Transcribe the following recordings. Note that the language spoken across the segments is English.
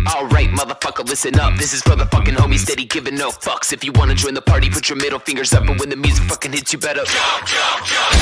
Alright, motherfucker, listen up. This is for the fucking homies steady giving no fucks. If you wanna join the party, put your middle fingers up, and when the music fucking hits, you better jump, jump, jump.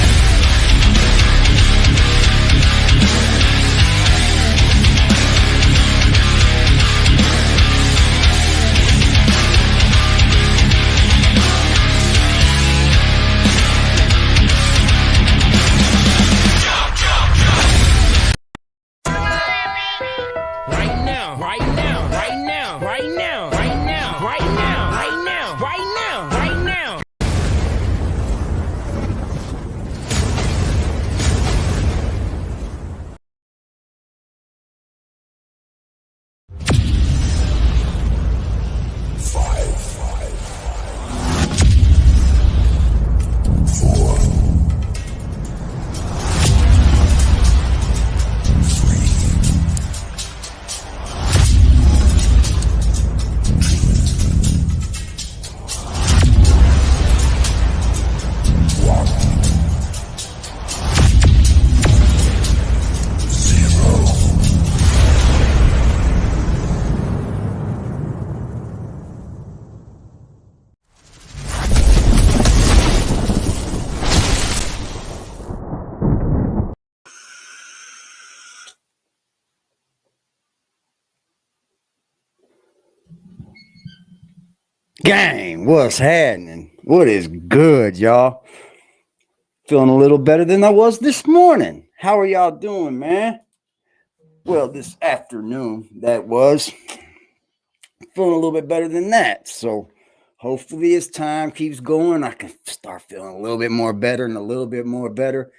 Gang, what's happening? What is good, y'all? Feeling a little better than I was this morning. How are y'all doing, man? Well, this afternoon, that was. Feeling a little bit better than that. So hopefully as time keeps going, I can start feeling a little bit more better and a little bit more better.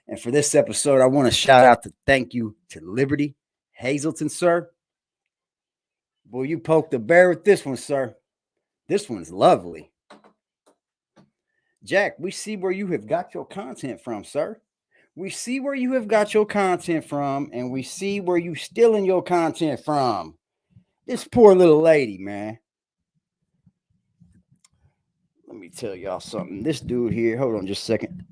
And for this episode, I want to shout out to thank you to Liberty Hazelton, sir. Boy, you poked the bear with this one, sir. This one's lovely. Jack, we see where you have got your content from, sir. We see where you have got your content from, and we see where you stealing your content from. This poor little lady, man. Let me tell y'all something. This dude here, hold on just a second.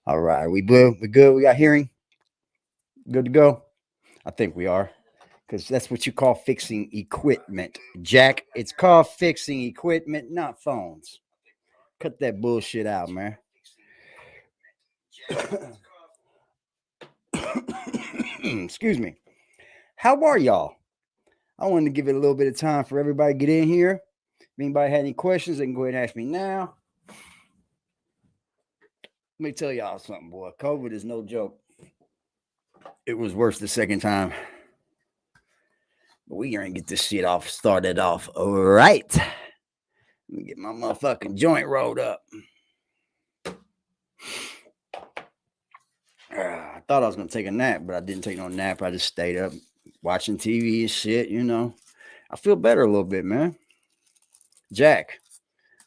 All right, we blue. We good. We got hearing. Good to go. I think we are, because that's what you call fixing equipment, Jack. It's called fixing equipment, not phones. Cut that bullshit out, man. Excuse me. How are y'all? I wanted to give it a little bit of time for everybody to get in here. If anybody had any questions, they can go ahead and ask me now. Let me tell y'all something, boy. COVID is no joke. It was worse the second time. But we gonna get this shit started off. All right. Let me get my motherfucking joint rolled up. I thought I was gonna take a nap, but I didn't take no nap. I just stayed up watching TV and shit, you know. I feel better a little bit, man. Jack,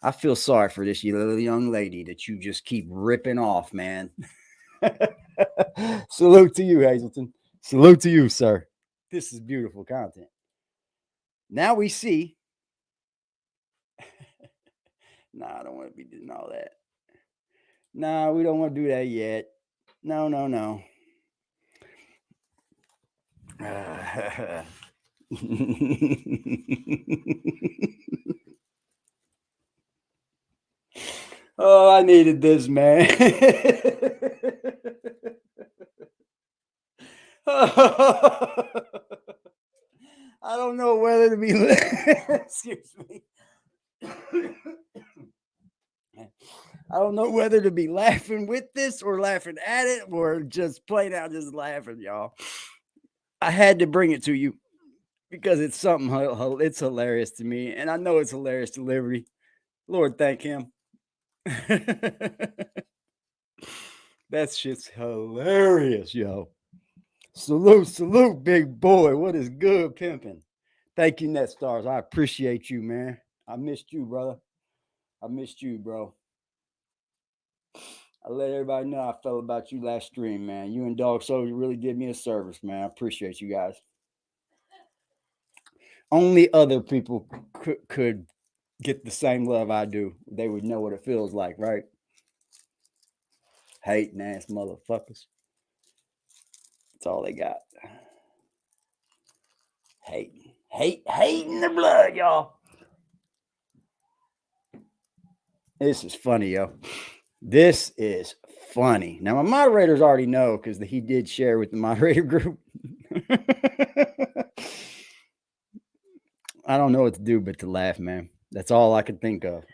I feel sorry for this little young lady that you just keep ripping off, man. Salute to you, Hazelton. Salute to you, sir. This is beautiful content. Now we see. Nah, I don't want to be doing all that. Nah, we don't want to do that yet. No. Oh, I needed this, man. I don't know whether to be excuse me. I don't know whether to be laughing with this or laughing at it or just plain out just laughing, y'all. I had to bring it to you because it's something, it's hilarious to me. And I know it's hilarious to Liberty. Lord, thank him. That shit's hilarious, yo. Salute, big boy. What is good, Pimpin? Thank you, Net Stars. I appreciate you, man. I missed you, brother. I missed you, bro. I let everybody know I felt about you last stream, man. You and Dog Soldier really did me a service, man. I appreciate you guys. Only other people could get the same love I do. They would know what it feels like, right? Hating ass motherfuckers. That's all they got. Hating the blood, y'all. This is funny, yo. This is funny. Now, my moderators already know because he did share with the moderator group. I don't know what to do but to laugh, man. That's all I could think of.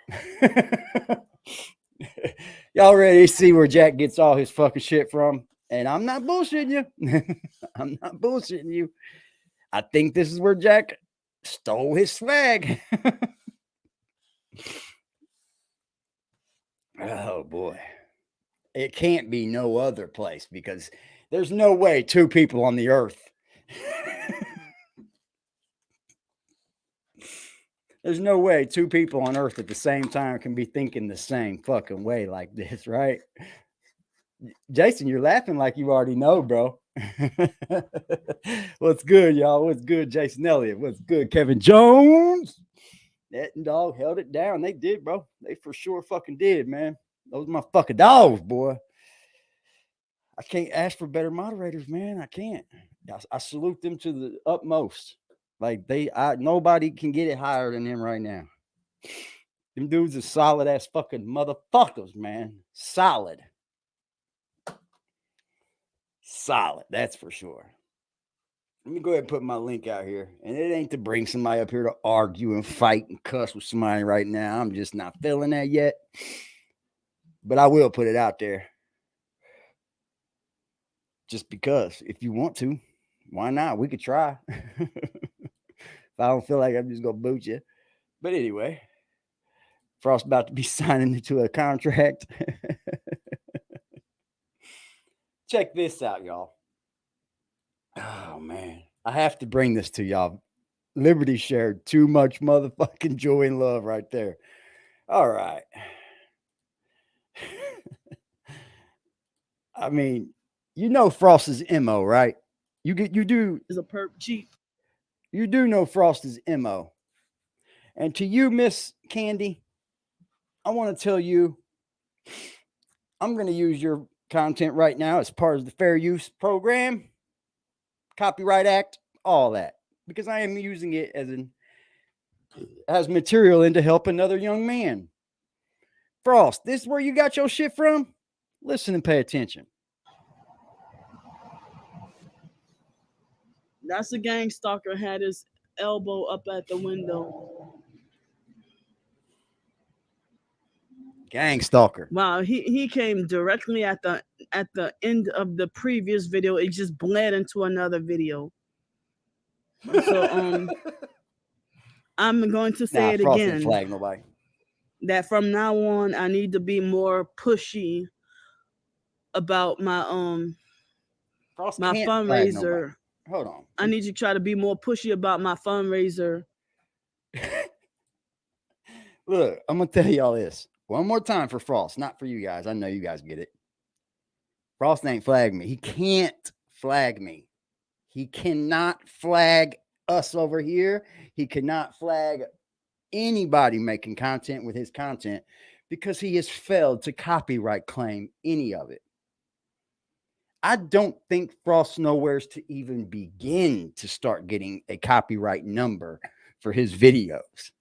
Y'all ready to see where Jack gets all his fucking shit from? And I'm not bullshitting you. I'm not bullshitting you. I think this is where Jack stole his swag. Oh, boy. It can't be no other place because there's no way two people on the earth. There's no way two people on earth at the same time can be thinking the same fucking way like this, right? Jason, you're laughing like you already know, bro. What's good, y'all? What's good, Jason Elliott? What's good, Kevin Jones? That and Dog held it down. They did, bro. They for sure fucking did, man. Those are my fucking dogs, boy. I can't ask for better moderators, man. I can't. I salute them to the utmost. Like nobody can get it higher than them right now. Them dudes are solid ass fucking motherfuckers, man. Solid. That's for sure. Let me go ahead and put my link out here. And it ain't to bring somebody up here to argue and fight and cuss with somebody right now. I'm just not feeling that yet. But I will put it out there. Just because. If you want to, why not? We could try. If I don't feel like I'm just going to boot you. But anyway, Frost about to be signing into a contract. Check this out, y'all. Oh, man. I have to bring this to y'all. Liberty shared too much motherfucking joy and love right there. All right. I mean, you know Frost's MO, right? You do is a perp cheap. You do know Frost's MO. And to you, Miss Candy, I want to tell you, I'm going to use your content right now as part of the Fair Use Program, Copyright Act, all that, because I am using it as material in to help another young man. Frost, this is where you got your shit from? Listen and pay attention. That's a gang stalker had his elbow up at the window. Gang stalker. Wow, he came directly at the end of the previous video. It just bled into another video. So I'm going to say it Frost again. didn't flag nobody. That from now on I need to be more pushy about my fundraiser. Hold on. I need you to try to be more pushy about my fundraiser. Look, I'm going to tell y'all this. One more time for Frost, not for you guys. I know you guys get it. Frost ain't flagged me. He can't flag me. He cannot flag us over here. He cannot flag anybody making content with his content because he has failed to copyright claim any of it. I don't think Frost knows to even begin to start getting a copyright number for his videos.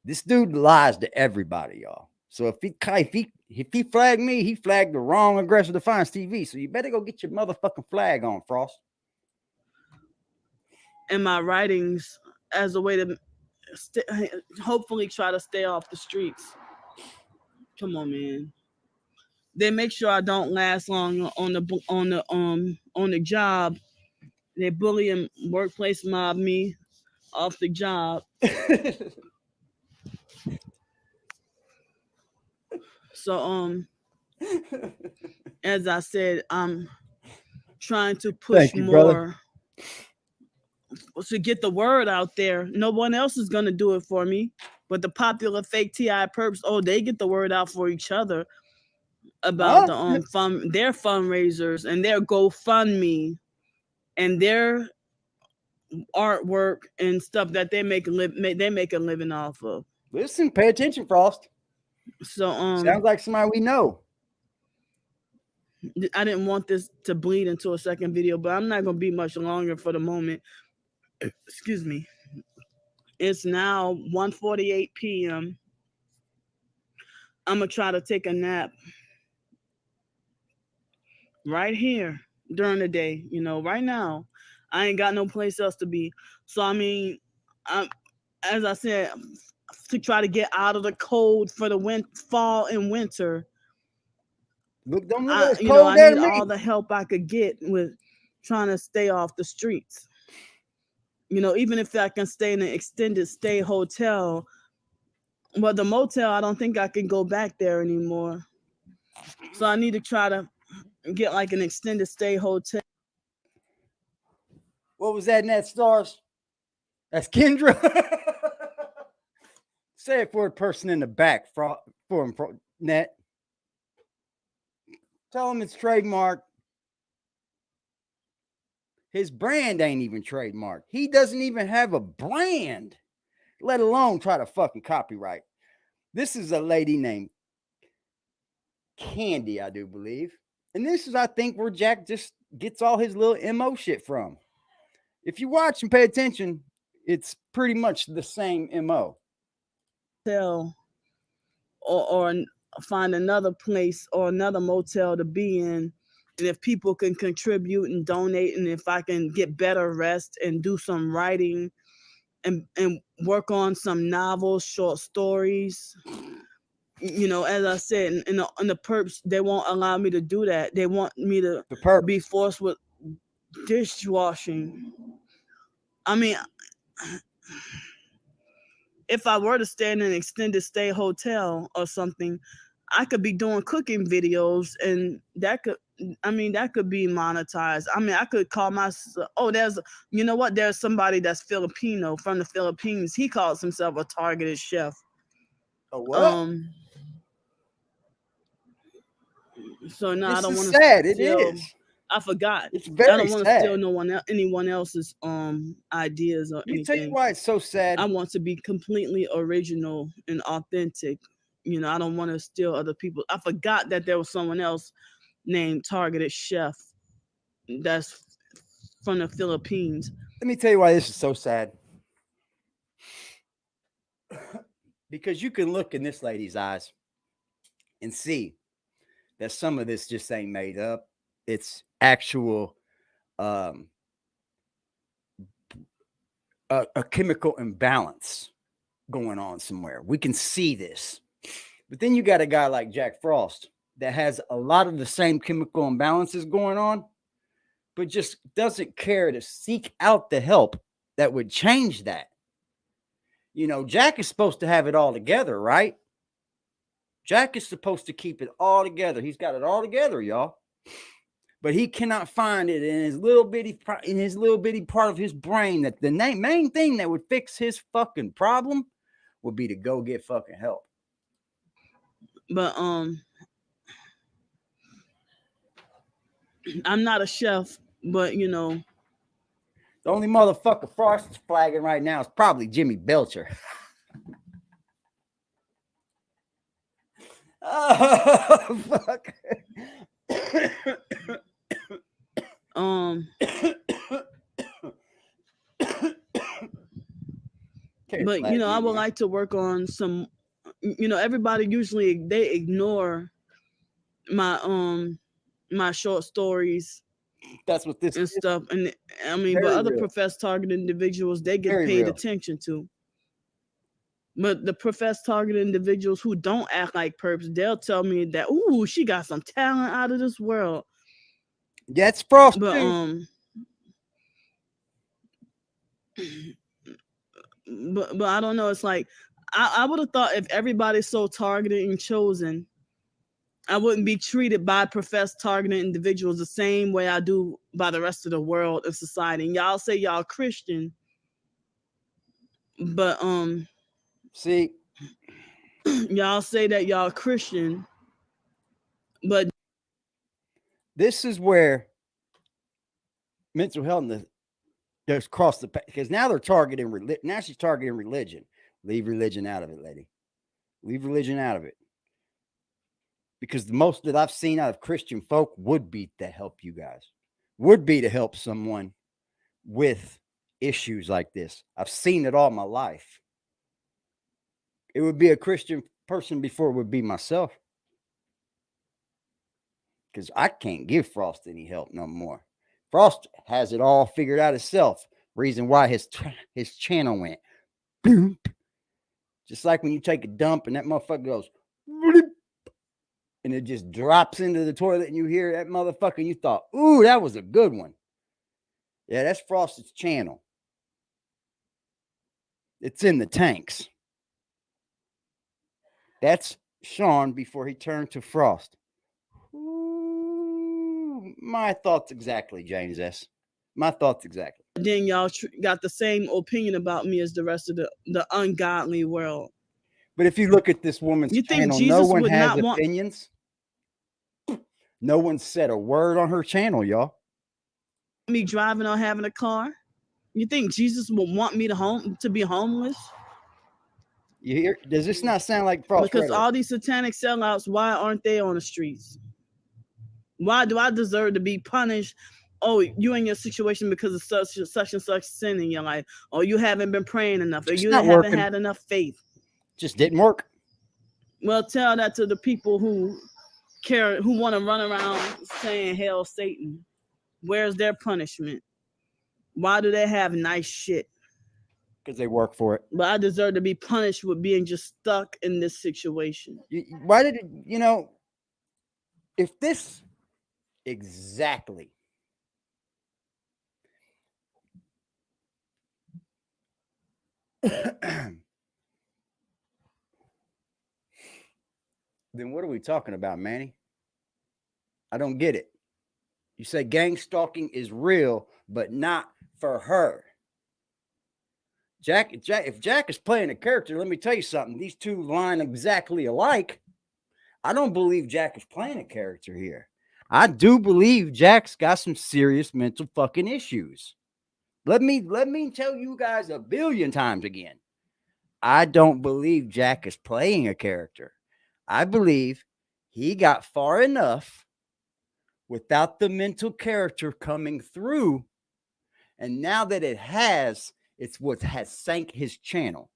This dude lies to everybody, y'all. So if he flagged me, he flagged the wrong AggressiveDefiance TV. So you better go get your motherfucking flag on, Frost. And my writings as a way to hopefully try to stay off the streets. Come on, man. They make sure I don't last long on the job. They bully and workplace mob me off the job. So as I said, I'm trying to push more brother. To get the word out there. No one else is gonna do it for me, but the popular fake TI perps, they get the word out for each other. about the their fundraisers and their GoFundMe and their artwork and stuff that they make a living off of. Listen, pay attention, Frost. So sounds like somebody we know. I didn't want this to bleed into a second video, but I'm not gonna be much longer for the moment. Excuse me. It's now 1:48 p.m. I'm gonna try to take a nap right here during the day. You know, right now, I ain't got no place else to be. So I mean, as I said, to try to get out of the cold for the fall and winter. Look, don't look I cold need all the help I could get with trying to stay off the streets. You know, even if I can stay in an extended stay hotel, but the motel, I don't think I can go back there anymore. So I need to try to get like an extended stay hotel. What was that, Net Stars? That's Kendra. Say it for a person in the back, for him, Net. Tell him it's trademarked. His brand ain't even trademarked. He doesn't even have a brand, let alone try to fucking copyright. This is a lady named Candy, I do believe. And this is, I think, where Jack just gets all his little MO shit from. If you watch and pay attention, it's pretty much the same MO. Or find another place or another motel to be in. And if people can contribute and donate, and if I can get better rest and do some writing and work on some novels, short stories. You know, as I said, in the perps, they won't allow me to do that. They want me to be forced with dishwashing. I mean, if I were to stay in an extended stay hotel or something, I could be doing cooking videos, and that could be monetized. I mean, I could call myself, there's somebody that's Filipino from the Philippines. He calls himself a targeted chef. A what? So no, I don't want to. Sad. It is. I forgot. It's very I don't want to steal anyone else's ideas or anything. Tell you why it's so sad. I want to be completely original and authentic. You know, I don't want to steal other people. I forgot that there was someone else named Targeted Chef that's from the Philippines. Let me tell you why this is so sad. Because you can look in this lady's eyes and see that some of this just ain't made up. It's actual a chemical imbalance going on somewhere. We can see this. But then you got a guy like Jack Frost that has a lot of the same chemical imbalances going on, but just doesn't care to seek out the help that would change that. You know, Jack is supposed to have it all together, right? Jack is supposed to keep it all together. He's got it all together, y'all. But he cannot find it in his little bitty part of his brain that the main thing that would fix his fucking problem would be to go get fucking help. But I'm not a chef, but you know, the only motherfucker Frost is flagging right now is probably Jimmy Belcher. Oh fuck. But you know, I would like to work on some. You know, everybody usually they ignore my my short stories. That's what this and is. Stuff, and I mean, but other professed targeted individuals they get paid attention to. But the professed targeted individuals who don't act like perps, they'll tell me that, ooh, she got some talent out of this world. That's Frost. But but I don't know. It's like I would have thought if everybody's so targeted and chosen, I wouldn't be treated by professed targeted individuals the same way I do by the rest of the world and society. And y'all say y'all Christian, but see, y'all say that y'all Christian, But this is where mental health just crossed the because now they're targeting religion. Now she's targeting religion. Leave religion out of it, lady. Leave religion out of it. Because the most that I've seen out of Christian folk would be to help you guys, would be to help someone with issues like this. I've seen it all my life. It would be a Christian person before it would be myself. Because I can't give Frost any help no more. Frost has it all figured out himself. Reason why his channel went boom. Just like when you take a dump and that motherfucker goes bloop, and it just drops into the toilet and you hear that motherfucker and you thought, ooh, that was a good one. Yeah, that's Frost's channel. It's in the tanks. That's Sean before he turned to Frost. Ooh, my thoughts exactly, James S. My thoughts exactly. then y'all got the same opinion about me as the rest of the ungodly world. But if you look at this woman's You think channel, Jesus no one would has not want opinions. No one said a word on her channel, y'all. me driving or having a car? You think Jesus would want me to be homeless? You hear? Does this not sound like Frost Because rhetoric? all these satanic sellouts, why aren't they on the streets? Why do I deserve to be punished? Oh, you in your situation because of such and such sin in your life, or you haven't been praying enough, or It's you not haven't working. had enough faith. Just didn't work. Well, tell that to the people who care, who want to run around saying "Hail Satan." Where's their punishment? Why do they have nice shit? Because they work for it. But I deserve to be punished with being just stuck in this situation. Why did it, if this exactly then what are we talking about, Manny? I don't get it. You say gang stalking is real, but not for her. If Jack is playing a character, let me tell you something. These two line exactly alike. I don't believe Jack is playing a character here. I do believe Jack's got some serious mental fucking issues. Let me tell you guys a billion times again. I don't believe Jack is playing a character. I believe he got far enough without the mental character coming through. And now that it has, it's what has sank his channel.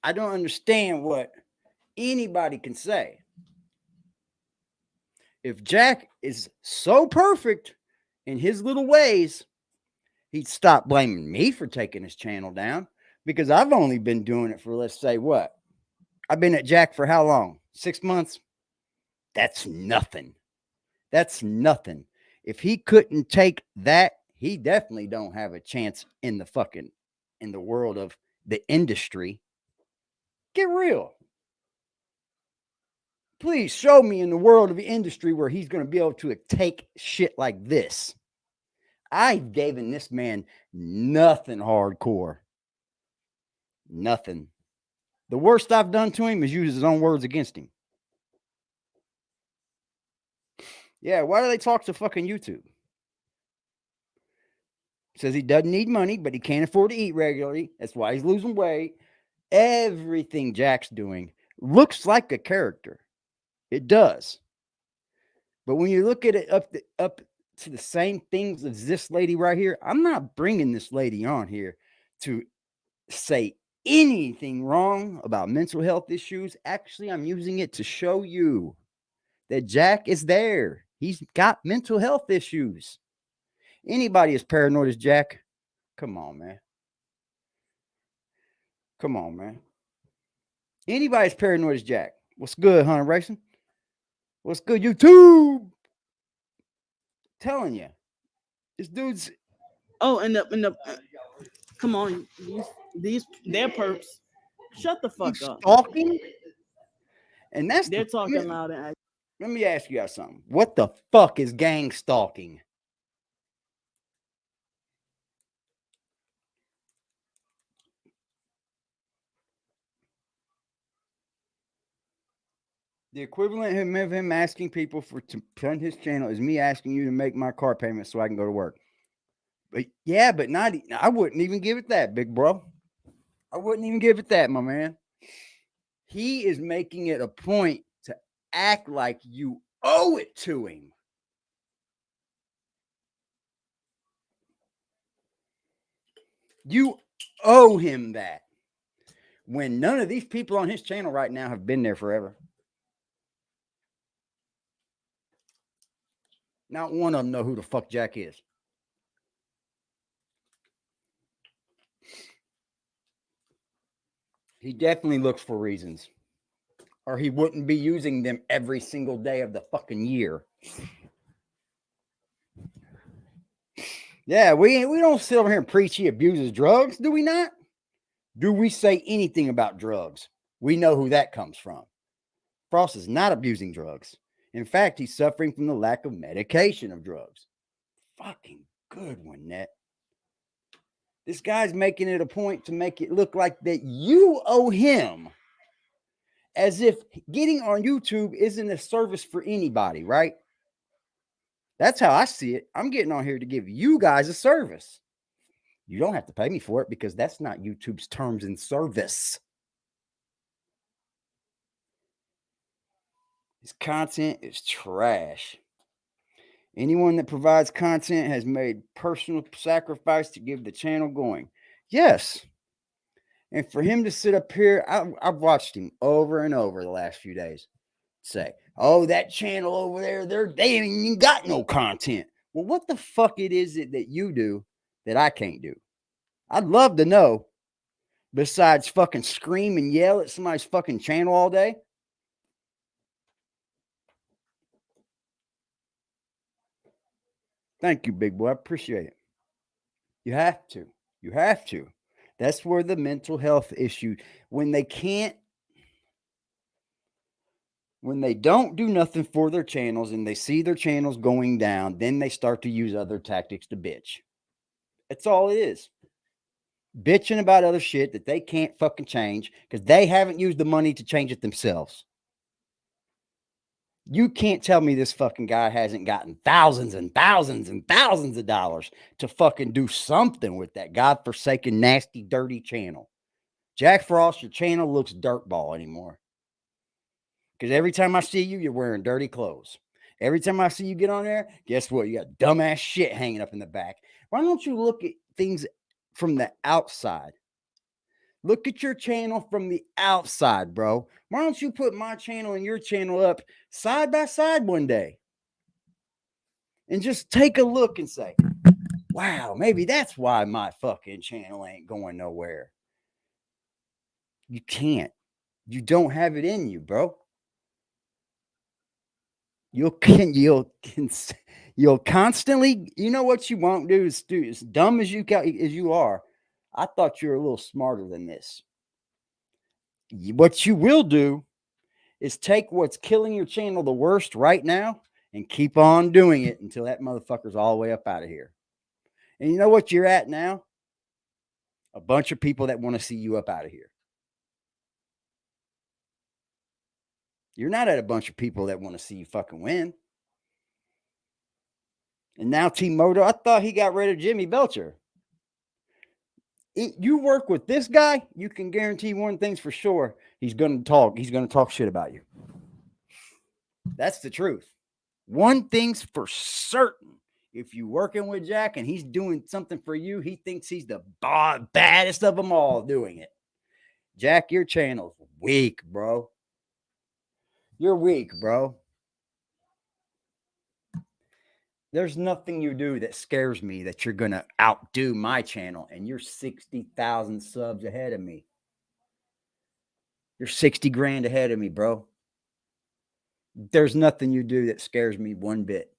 I don't understand what anybody can say. If Jack is so perfect in his little ways, he'd stop blaming me for taking his channel down, because I've only been doing it for, let's say, what? I've been at Jack for how long? 6 months? That's nothing. That's nothing. If he couldn't take that, he definitely don't have a chance in the world of the industry. Get real. Please show me in the world of the industry where he's going to be able to take shit like this. I've given this man nothing hardcore. Nothing. The worst I've done to him is use his own words against him. Yeah, why do they talk to fucking YouTube? Says he doesn't need money, but he can't afford to eat regularly. That's why he's losing weight. Everything Jack's doing looks like a character. It does. But when you look at it up to the same things as this lady right here, I'm not bringing this lady on here to say anything wrong about mental health issues. Actually, I'm using it to show you that Jack is there. He's got mental health issues. Anybody as paranoid as Jack? Come on, man. Come on, man. Anybody's paranoid as Jack. What's good, Hunter Racing? What's good, YouTube? Telling you, this dude's. Oh, and the come on, they're perps. Shut the fuck up. Stalking, and They're talking loud and let me ask you guys something. What the fuck is gang stalking? The equivalent of him asking people to fund his channel is me asking you to make my car payment so I can go to work. But yeah, but not. I wouldn't even give it that, big bro. I wouldn't even give it that, my man. He is making it a point to act like you owe it to him. You owe him that. When none of these people on his channel right now have been there forever. Not one of them know who the fuck Jack is. He definitely looks for reasons. Or he wouldn't be using them every single day of the fucking year. Yeah, we don't sit over here and preach he abuses drugs, do we not? Do we say anything about drugs? We know who that comes from. Frost is not abusing drugs. In fact, he's suffering from the lack of medication of drugs. Fucking good one, Net. This guy's making it a point to make it look like that you owe him, as if getting on YouTube isn't a service for anybody, right? That's how I see it. I'm getting on here to give you guys a service. You don't have to pay me for it because that's not YouTube's terms and service. His content is trash. Anyone that provides content has made personal sacrifice to give the channel going. Yes. And for him to sit up here, I've watched him over and over the last few days say, oh, that channel over there, they ain't even got no content. Well, what the fuck it is it that you do that I can't do? I'd love to know, besides fucking scream and yell at somebody's fucking channel all day. Thank you, big boy. I appreciate it. You have to. You have to. That's where the mental health issue, when they don't do nothing for their channels and they see their channels going down, then they start to use other tactics to bitch. That's all it is. Bitching about other shit that they can't fucking change because they haven't used the money to change it themselves. You can't tell me this fucking guy hasn't gotten thousands and thousands and thousands of dollars to fucking do something with that godforsaken, nasty, dirty channel. Jack Frost, your channel looks dirtball anymore. Because every time I see you, you're wearing dirty clothes. Every time I see you get on there, guess what? You got dumbass shit hanging up in the back. Why don't you look at things from the outside? Look at your channel from the outside, bro. Why don't you put my channel and your channel up side by side one day? And just take a look and say, wow, maybe that's why my fucking channel ain't going nowhere. You can't. You don't have it in you, bro. You'll constantly, you know what you won't do is as dumb as you are. I thought you were a little smarter than this. What you will do is take what's killing your channel the worst right now and keep on doing it until that motherfucker's all the way up out of here. And you know what you're at now? A bunch of people that want to see you up out of here. You're not at a bunch of people that want to see you fucking win. And now T-Moto, I thought he got rid of Jimmy Belcher. You work with this guy, you can guarantee one thing's for sure. He's going to talk shit about you. That's the truth. One thing's for certain. If you're working with Jack and he's doing something for you, he thinks he's the baddest of them all doing it. Jack, your channel's weak, bro. You're weak, bro. There's nothing you do that scares me that you're going to outdo my channel, and you're 60,000 subs ahead of me. You're 60 grand ahead of me, bro. There's nothing you do that scares me one bit.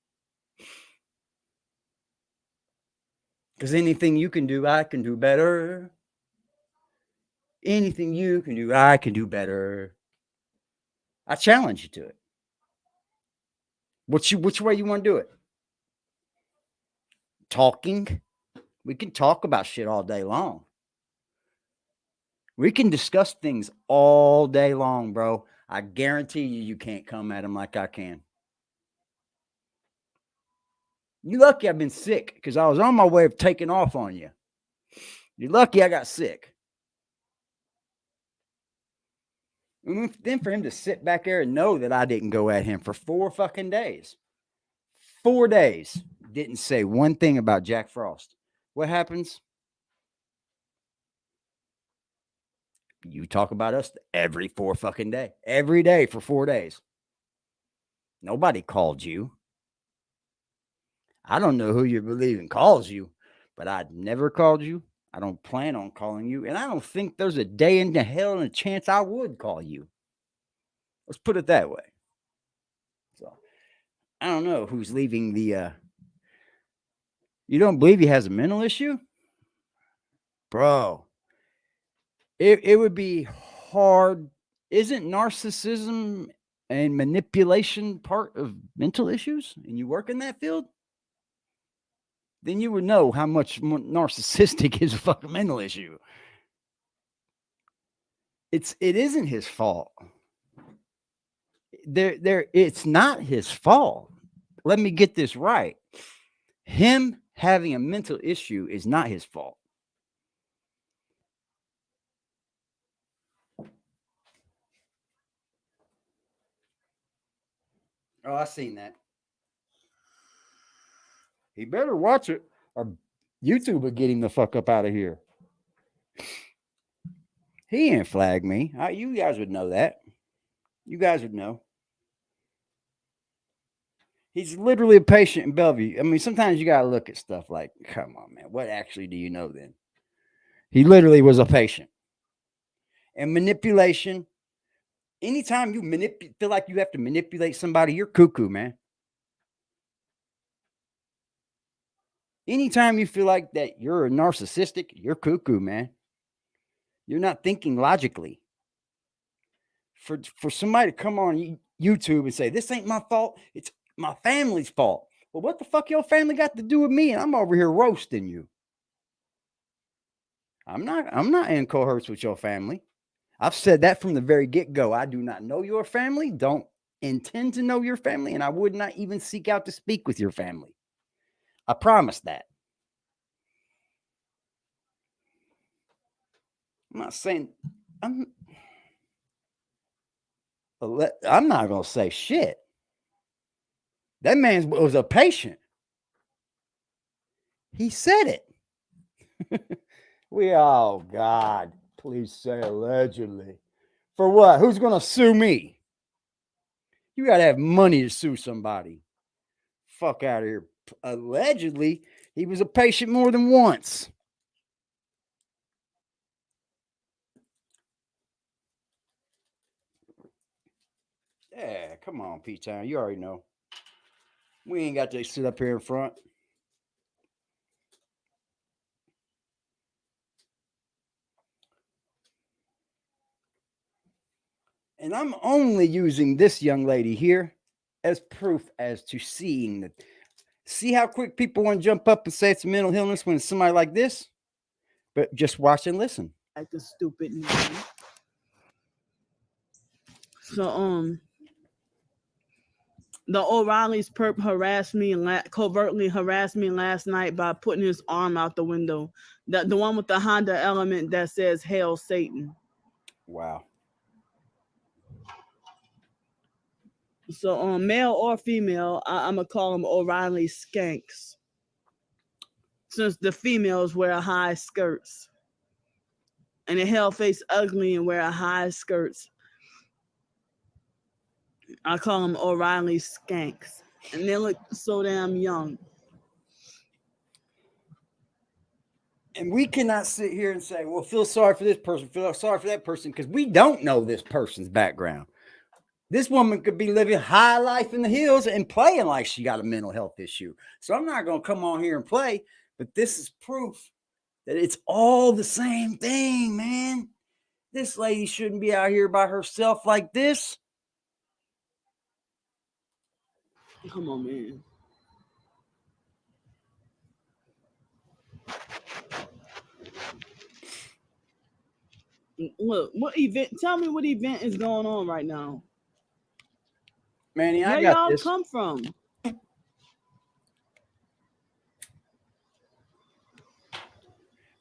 Because anything you can do, I can do better. Anything you can do, I can do better. I challenge you to it. Which way you want to do it? Talking. We can talk about shit all day long. We can discuss things all day long, bro. I guarantee you can't come at him like I can. You lucky I've been sick because I was on my way of taking off on you. You're lucky I got sick. And then for him to sit back there and know that I didn't go at him for 4 fucking days. 4 days. Didn't say one thing about Jack Frost. What happens? You talk about us every 4 fucking day. Every day for 4 days. Nobody called you. I don't know who you believe in calls you, but I'd never called you. I don't plan on calling you. And I don't think there's a day in the hell and a chance I would call you. Let's put it that way. So I don't know who's leaving the you don't believe he has a mental issue? Bro. It would be hard. Isn't narcissism and manipulation part of mental issues? And you work in that field? Then you would know how much narcissistic is a fucking mental issue. It isn't his fault. It's not his fault. Let me get this right. Him having a mental issue is not his fault. Oh, I seen that. He better watch it, or YouTube will get him the fuck up out of here. He ain't flagged me. You guys would know that. You guys would know. He's literally a patient in Bellevue. I mean, sometimes you gotta look at stuff like, come on, man, what actually do you know then? He literally was a patient. And manipulation, anytime you feel like you have to manipulate somebody, you're cuckoo, man. Anytime you feel like that you're a narcissistic, you're cuckoo, man. You're not thinking logically. For somebody to come on YouTube and say, this ain't my fault, it's my family's fault. Well, what the fuck your family got to do with me? And I'm over here roasting you. I'm not in cohorts with your family. I've said that from the very get-go. I do not know your family, don't intend to know your family, and I would not even seek out to speak with your family. I promise that. I'm not saying I'm not going to say shit. That man was a patient. He said it. Oh, God, please say allegedly. For what? Who's going to sue me? You got to have money to sue somebody. Fuck out of here. Allegedly, he was a patient more than once. Yeah, come on, P-Town. You already know. We ain't got to sit up here in front. And I'm only using this young lady here as proof as to seeing that. See how quick people want to jump up and say it's a mental illness when it's somebody like this? But just watch and listen. Like a stupid man. So, the O'Reilly's perp harassed me and covertly harassed me last night by putting his arm out the window. The one with the Honda Element that says "Hail Satan." Wow. So, male or female, I'm gonna call them O'Reilly skanks, since the females wear high skirts, and the hell face ugly and wear high skirts. I call them O'Reilly skanks, and they look so damn young. And we cannot sit here and say, well, feel sorry for this person, feel sorry for that person, because we don't know this person's background. This woman could be living high life in the hills and playing like she got a mental health issue. So I'm not going to come on here and play, but this is proof that it's all the same thing, man. This lady shouldn't be out here by herself like this. Come on, man. Look, what event? Tell me what event is going on right now. Manny, I Where got y'all this. come from?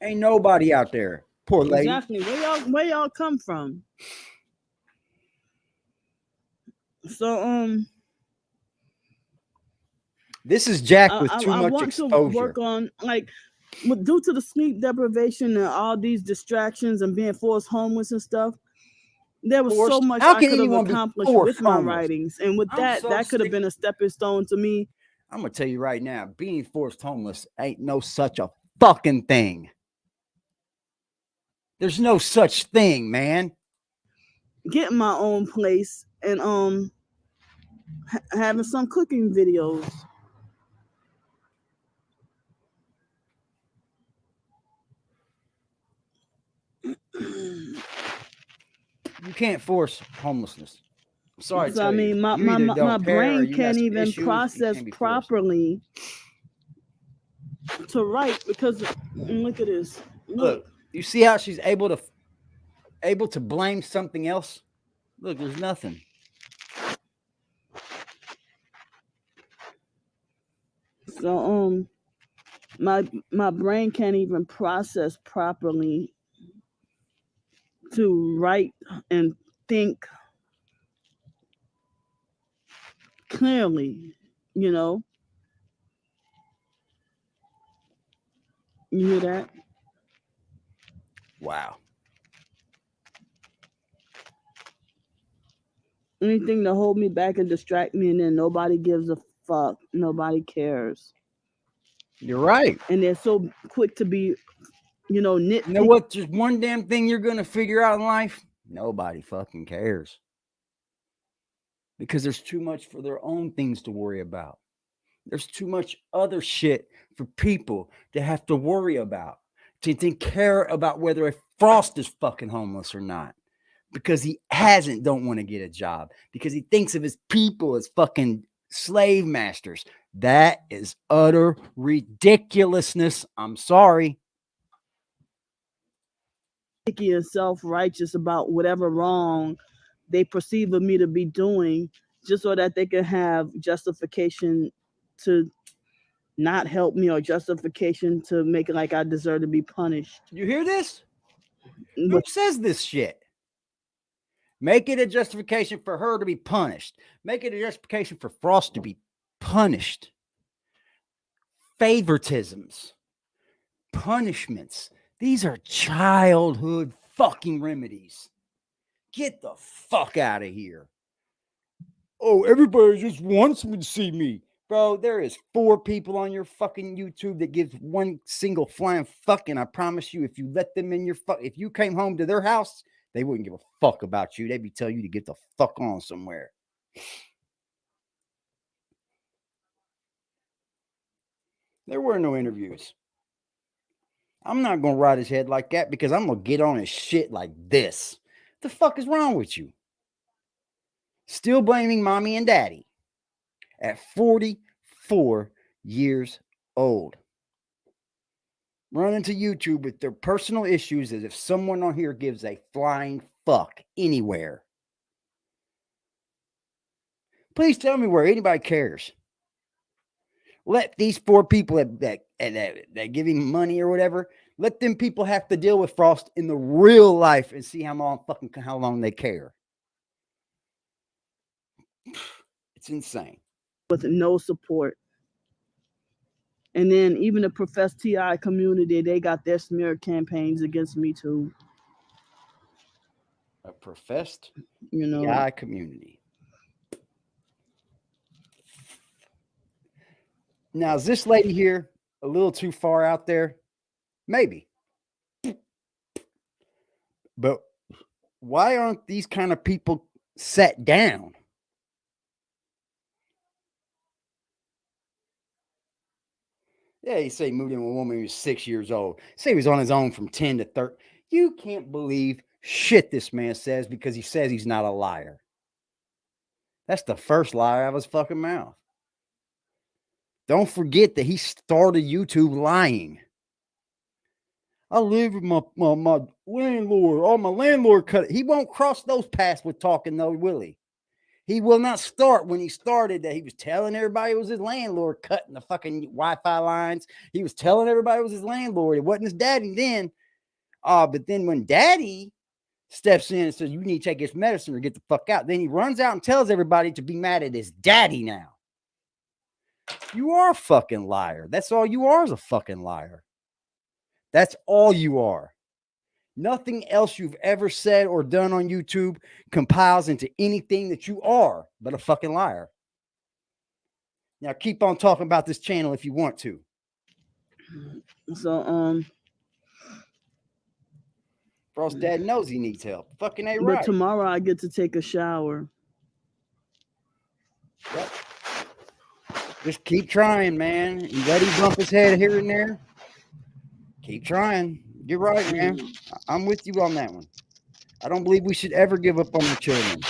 Ain't nobody out there. Poor lady. Exactly. Where y'all come from? So This is Jack with I too much want exposure. to work on due to the sleep deprivation and all these distractions and being forced homeless and stuff. There was so much How I can could have anyone be accomplished forced with my homeless? writings, and with I'm that, so that could have sick. been a stepping stone to me. I'm gonna tell you right now, being forced homeless ain't no such a fucking thing. There's no such thing, man. Getting my own place and having some cooking videos. You can't force homelessness. I'm sorry to So I tell you. mean, You either my don't care or brain you got can't some even issues. You process can't be forced. properly to write because look at this. Look, you see how she's able to blame something else? Look, there's nothing. So my brain can't even process properly to write and think clearly, you know. You hear that? Wow. Anything to hold me back and distract me, and then nobody gives a fuck. Nobody cares. You're right. And they're so quick to be, nitpicky. You know what? Just one damn thing you're going to figure out in life? Nobody fucking cares. Because there's too much for their own things to worry about. There's too much other shit for people to have to worry about, to care about whether a Frost is fucking homeless or not. Because he don't want to get a job. Because he thinks of his people as fucking slave masters. That is utter ridiculousness. I'm sorry. And self-righteous about whatever wrong they perceive of me to be doing, just so that they can have justification to not help me or justification to make it like I deserve to be punished. You hear this? Who says this shit? Make it a justification for her to be punished. Make it a justification for Frost to be punished. Favoritisms, punishments. These are childhood fucking remedies. Get the fuck out of here. Oh, everybody just wants me to see me. Bro, there is 4 people on your fucking YouTube that gives one single flying fuck, and I promise you, if you let them in your if you came home to their house, they wouldn't give a fuck about you. They'd be telling you to get the fuck on somewhere. There were no interviews. I'm not going to ride his head like that because I'm going to get on his shit like this. What the fuck is wrong with you? Still blaming mommy and daddy at 44 years old. Running to YouTube with their personal issues as if someone on here gives a flying fuck anywhere. Please tell me where anybody cares. Let these 4 people that give him money or whatever, let them people have to deal with Frost in the real life and see how long they care. It's insane. With no support. And then even the professed TI community, they got their smear campaigns against me too. A professed TI community. Now, is this lady here a little too far out there? Maybe. But why aren't these kind of people set down? Yeah, you say he moved in with a woman who was 6 years old. Say he was on his own from 10 to 30. You can't believe shit this man says because he says he's not a liar. That's the first lie out of his fucking mouth. Don't forget that he started YouTube lying. I live with my landlord. Oh, my landlord cut it. He won't cross those paths with talking though, will he? He will not start when he started that he was telling everybody it was his landlord cutting the fucking Wi-Fi lines. He was telling everybody it was his landlord. It wasn't his daddy then. But then when daddy steps in and says, you need to take this medicine or get the fuck out, then he runs out and tells everybody to be mad at his daddy now. You are a fucking liar. That's all you are, is a fucking liar. That's all you are. Nothing else you've ever said or done on YouTube compiles into anything that you are but a fucking liar. Now keep on talking about this channel if you want to. So Frost dad knows he needs help. Fucking ain't but right. tomorrow I get to take a shower. Yep. Just keep trying, man. You let him bump his head here and there. Keep trying. You're right, man. I'm with you on that one. I don't believe we should ever give up on the children.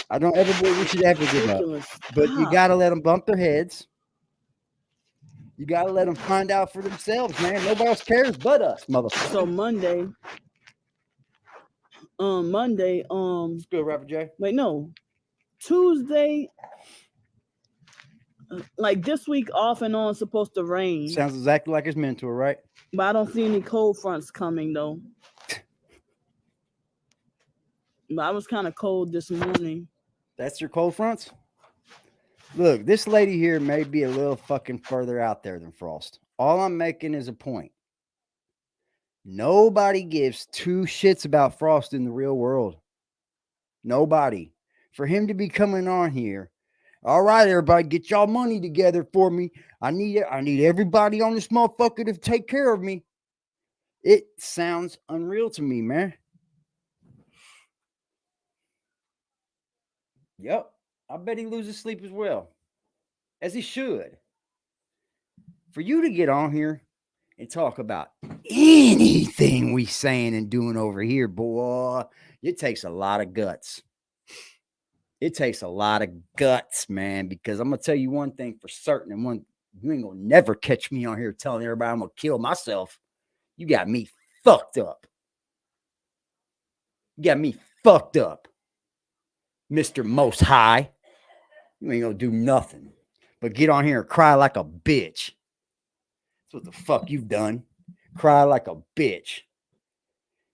I don't ever believe we should ever give up. But you got to let them bump their heads. You got to let them find out for themselves, man. Nobody else cares but us, motherfucker. So Monday. It's good, Rapper J. Wait, no. Tuesday. Like this week off and on supposed to rain. Sounds exactly like his mentor, right? But I don't see any cold fronts coming though. But I was kind of cold this morning. That's your cold fronts? Look, this lady here may be a little fucking further out there than Frost. All I'm making is a point. Nobody gives two shits about Frost in the real world. Nobody. For him to be coming on here, all right, everybody, get y'all money together for me. I need everybody on this motherfucker to take care of me. It sounds unreal to me, man. Yep. I bet he loses sleep as well. As he should. For you to get on here and talk about anything we saying and doing over here, boy, it takes a lot of guts. It takes a lot of guts, man, because I'm going to tell you one thing for certain, and one, you ain't going to never catch me on here telling everybody I'm going to kill myself. You got me fucked up. You got me fucked up, Mr. Most High. You ain't going to do nothing but get on here and cry like a bitch. That's what the fuck you've done. Cry like a bitch.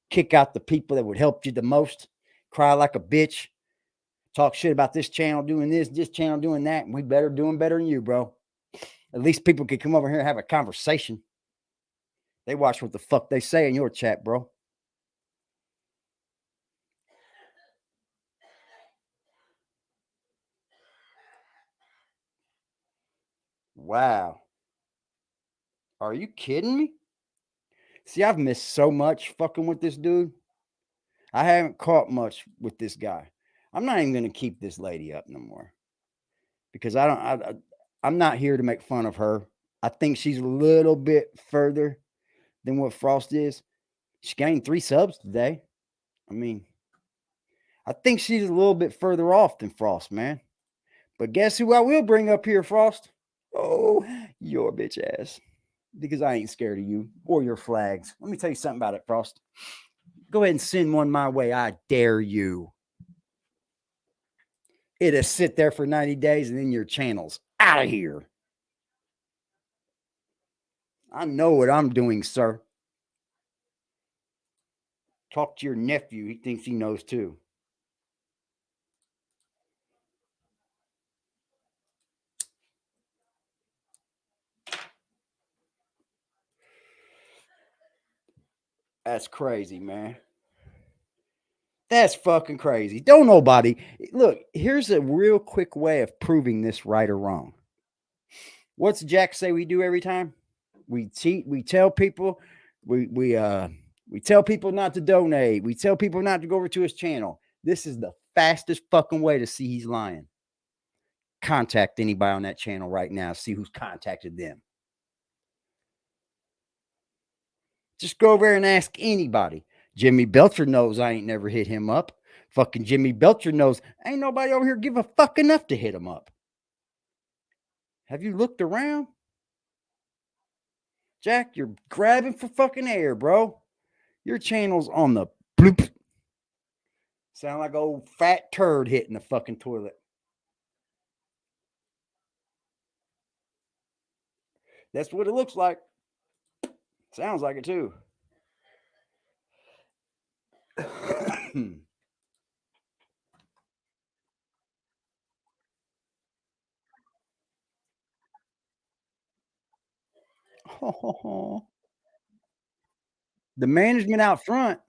Kick out the people that would help you the most. Cry like a bitch. Talk shit about this channel doing this channel doing that. And we doing better than you, bro. At least people can come over here and have a conversation. They watch what the fuck they say in your chat, bro. Wow. Are you kidding me? See, I've missed so much fucking with this dude. I haven't caught much with this guy. I'm not even going to keep this lady up no more. Because I'm not here to make fun of her. I think she's a little bit further than what Frost is. She gained 3 subs today. I mean, I think she's a little bit further off than Frost, man. But guess who I will bring up here, Frost? Oh, your bitch ass. Because I ain't scared of you or your flags. Let me tell you something about it, Frost. Go ahead and send one my way. I dare you. It'll sit there for 90 days and then your channel's out of here. I know what I'm doing, sir. Talk to your nephew. He thinks he knows too. That's crazy, man. That's fucking crazy. Don't nobody. Look, here's a real quick way of proving this right or wrong. What's Jack say we do every time? We cheat. We tell people. We tell people not to donate. We tell people not to go over to his channel. This is the fastest fucking way to see he's lying. Contact anybody on that channel right now. See who's contacted them. Just go over there and ask anybody. Jimmy Belcher knows I ain't never hit him up. Fucking Jimmy Belcher knows ain't nobody over here give a fuck enough to hit him up. Have you looked around? Jack, you're grabbing for fucking air, bro. Your channel's on the bloop. Sound like old fat turd hitting the fucking toilet. That's what it looks like. Sounds like it too. The management out front.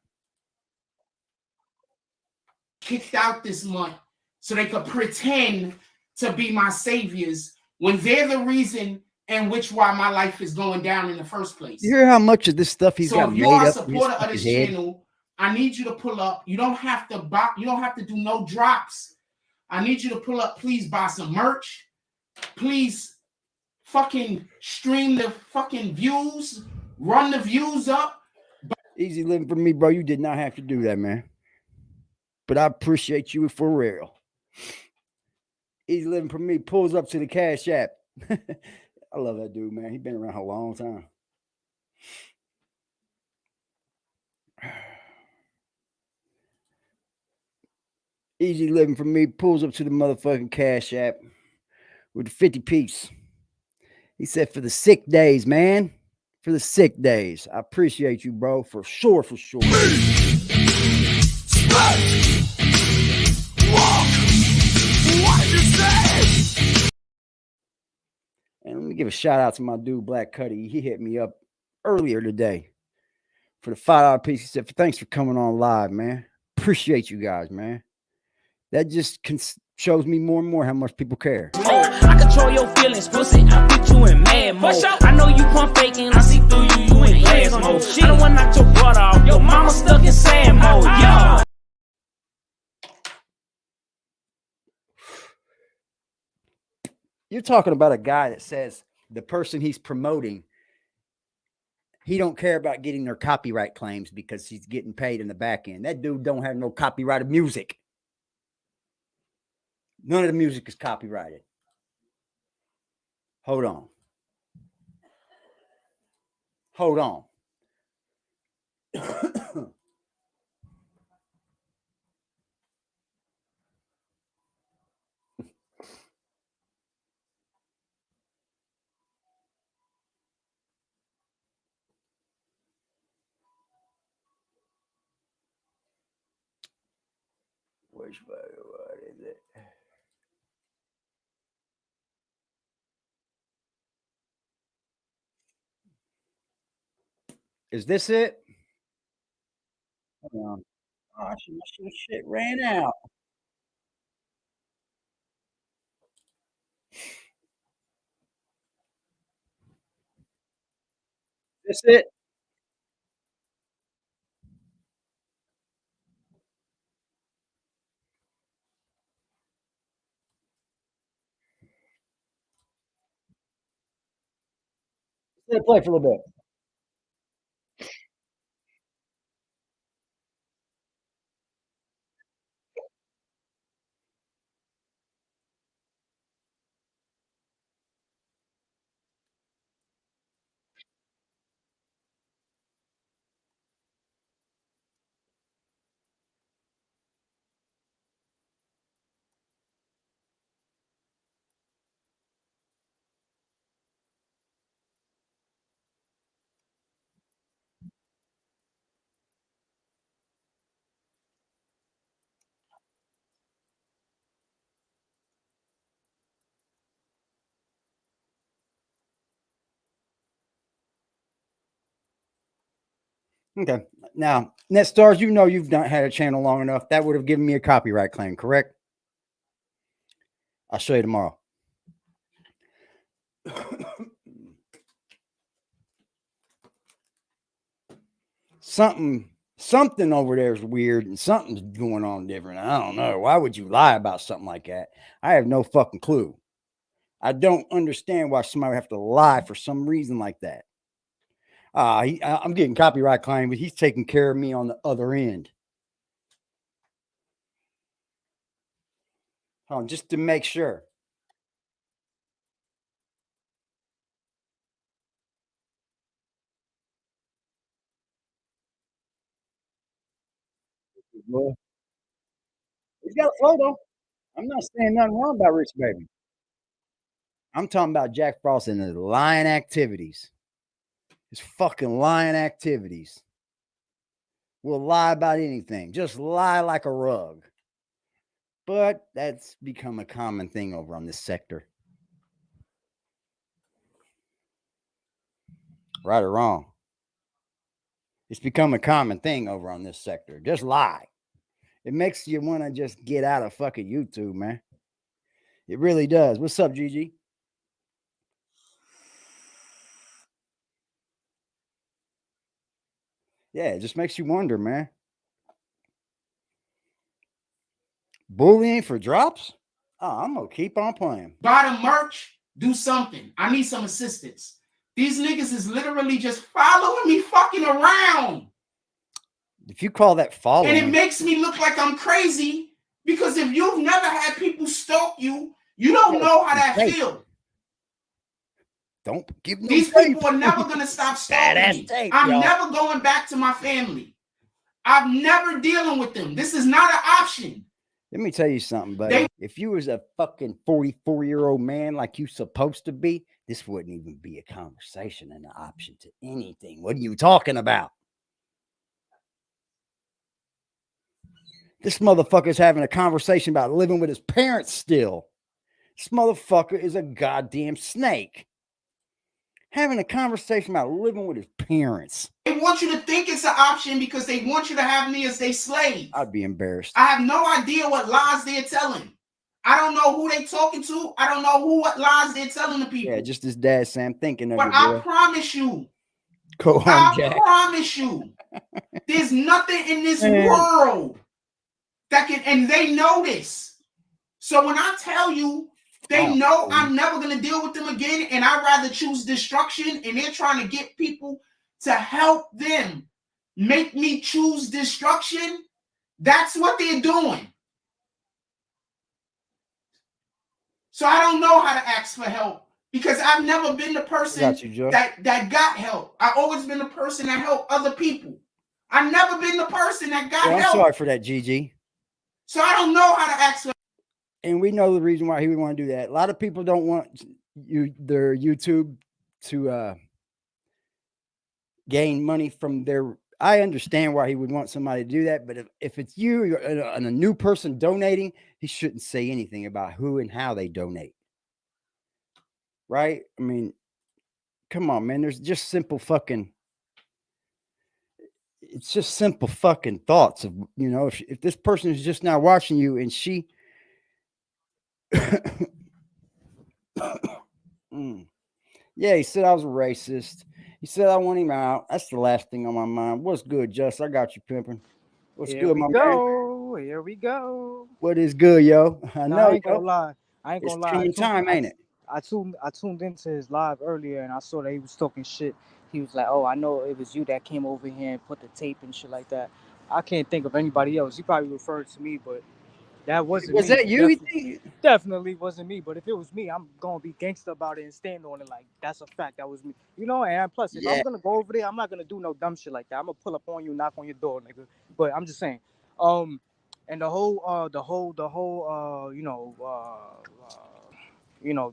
Kicked out this month so they could pretend to be my saviors when they're the reason in which why my life is going down in the first place. You hear how much of this stuff he's so got if made you are a up supporter of this head? channel, I need you to pull up. You don't have to buy, you don't have to do no drops. I need you to pull up. Please buy some merch. Please fucking stream the fucking views. Run the views up. Easy living for me, bro. You did not have to do that, man. But I appreciate you for real. Easy living for me pulls up to the Cash App. I love that dude, man. He's been around a long time. Easy living for me pulls up to the motherfucking Cash App with a 50 piece. He said, for the sick days, man. For the sick days. I appreciate you, bro. For sure, for sure. And let me give a shout out to my dude, Black Cuddy. He hit me up earlier today for the $5 piece. He said, thanks for coming on live, man. Appreciate you guys, man. That just shows me more and more how much people care. I control your feelings, pussy. I put you in mad mode. I know you pump faking. I see through you, you in glass mode. I don't want to knock your brother off. Your mama stuck in sad mode. Yo. You're talking about a guy that says the person he's promoting, he don't care about getting their copyright claims because he's getting paid in the back end. That dude don't have no copyrighted music. None of the music is copyrighted. Hold on. Hold on. Which one is it? Is this it? Hold on. Oh, my shit ran out. This it? Let it play for a little bit. Okay. Now, NetStars, you know you've not had a channel long enough. That would have given me a copyright claim, correct? I'll show you tomorrow. Something over there is weird and something's going on different. I don't know. Why would you lie about something like that? I have no fucking clue. I don't understand why somebody would have to lie for some reason like that. I'm getting copyright claim, but he's taking care of me on the other end. Hold on, just to make sure. got a photo. I'm not saying nothing wrong about Rich Baby. I'm talking about Jack Frost and his lying activities. His fucking lying activities. Will lie about anything. Just lie like a rug. But that's become a common thing over on this sector. Right or wrong. It's become a common thing over on this sector. Just lie. It makes you want to just get out of fucking YouTube, man. It really does. What's up, Gigi? Yeah, it just makes you wonder, man. Bullying for drops? Oh, I'm going to keep on playing. Buy the merch. Do something. I need some assistance. These niggas is literally just following me fucking around. If you call that following. And it makes me look like I'm crazy because if you've never had people stalk you, you don't know how that feels. Don't give no These tape. people are never going to stop stalking me. Tape, I'm never going back to my family. I'm never dealing with them. This is not an option. Let me tell you something, buddy. If you was a fucking 44-year-old man like you supposed to be, this wouldn't even be a conversation and an option to anything. What are you talking about? This motherfucker's having a conversation about living with his parents still. This motherfucker is a goddamn snake. Having a conversation about living with his parents. They want you to think it's an option because they want you to have me as their slave. I'd be embarrassed. I have no idea what lies they're telling. I don't know who they talking to. I don't know what lies they're telling the people. Yeah, just his dad, Sam, thinking of but it. But I boy. promise you. Go on, Jack. I promise you. There's nothing in this world that can, and they know this. So when I tell you, they know I'm never going to deal with them again, and I'd rather choose destruction, and they're trying to get people to help them make me choose destruction. That's what they're doing. So I don't know how to ask for help because I've never been the person that got help. I've always been the person that helped other people. I've never been the person that got help. I'm sorry for that, Gigi. So I don't know how to ask for help. And we know the reason why he would want to do that. A lot of people don't want their YouTube to gain money from their. I understand why he would want somebody to do that, but if it's you and a new person donating, he shouldn't say anything about who and how they donate. Right? I mean, come on, man. There's just simple fucking. It's just simple fucking thoughts of, you know, if this person is just now watching you and she. Yeah, he said I was a racist. He said I want him out. That's the last thing on my mind. What's good, Just? I got you, Pimpin. What's good, my man? Here we go. What is good, yo? I know. I ain't gonna lie. It's coming time, ain't it? I tuned into his live earlier and I saw that he was talking shit. He was like, "Oh, I know it was you that came over here and put the tape and shit like that." I can't think of anybody else. He probably referred to me, but that wasn't me. Was that you? Definitely wasn't me. But if it was me, I'm gonna be gangster about it and stand on it like that's a fact. That was me. You know, and plus, if I'm gonna go over there, I'm not gonna do no dumb shit like that. I'm gonna pull up on you, knock on your door, nigga. But I'm just saying. And the whole,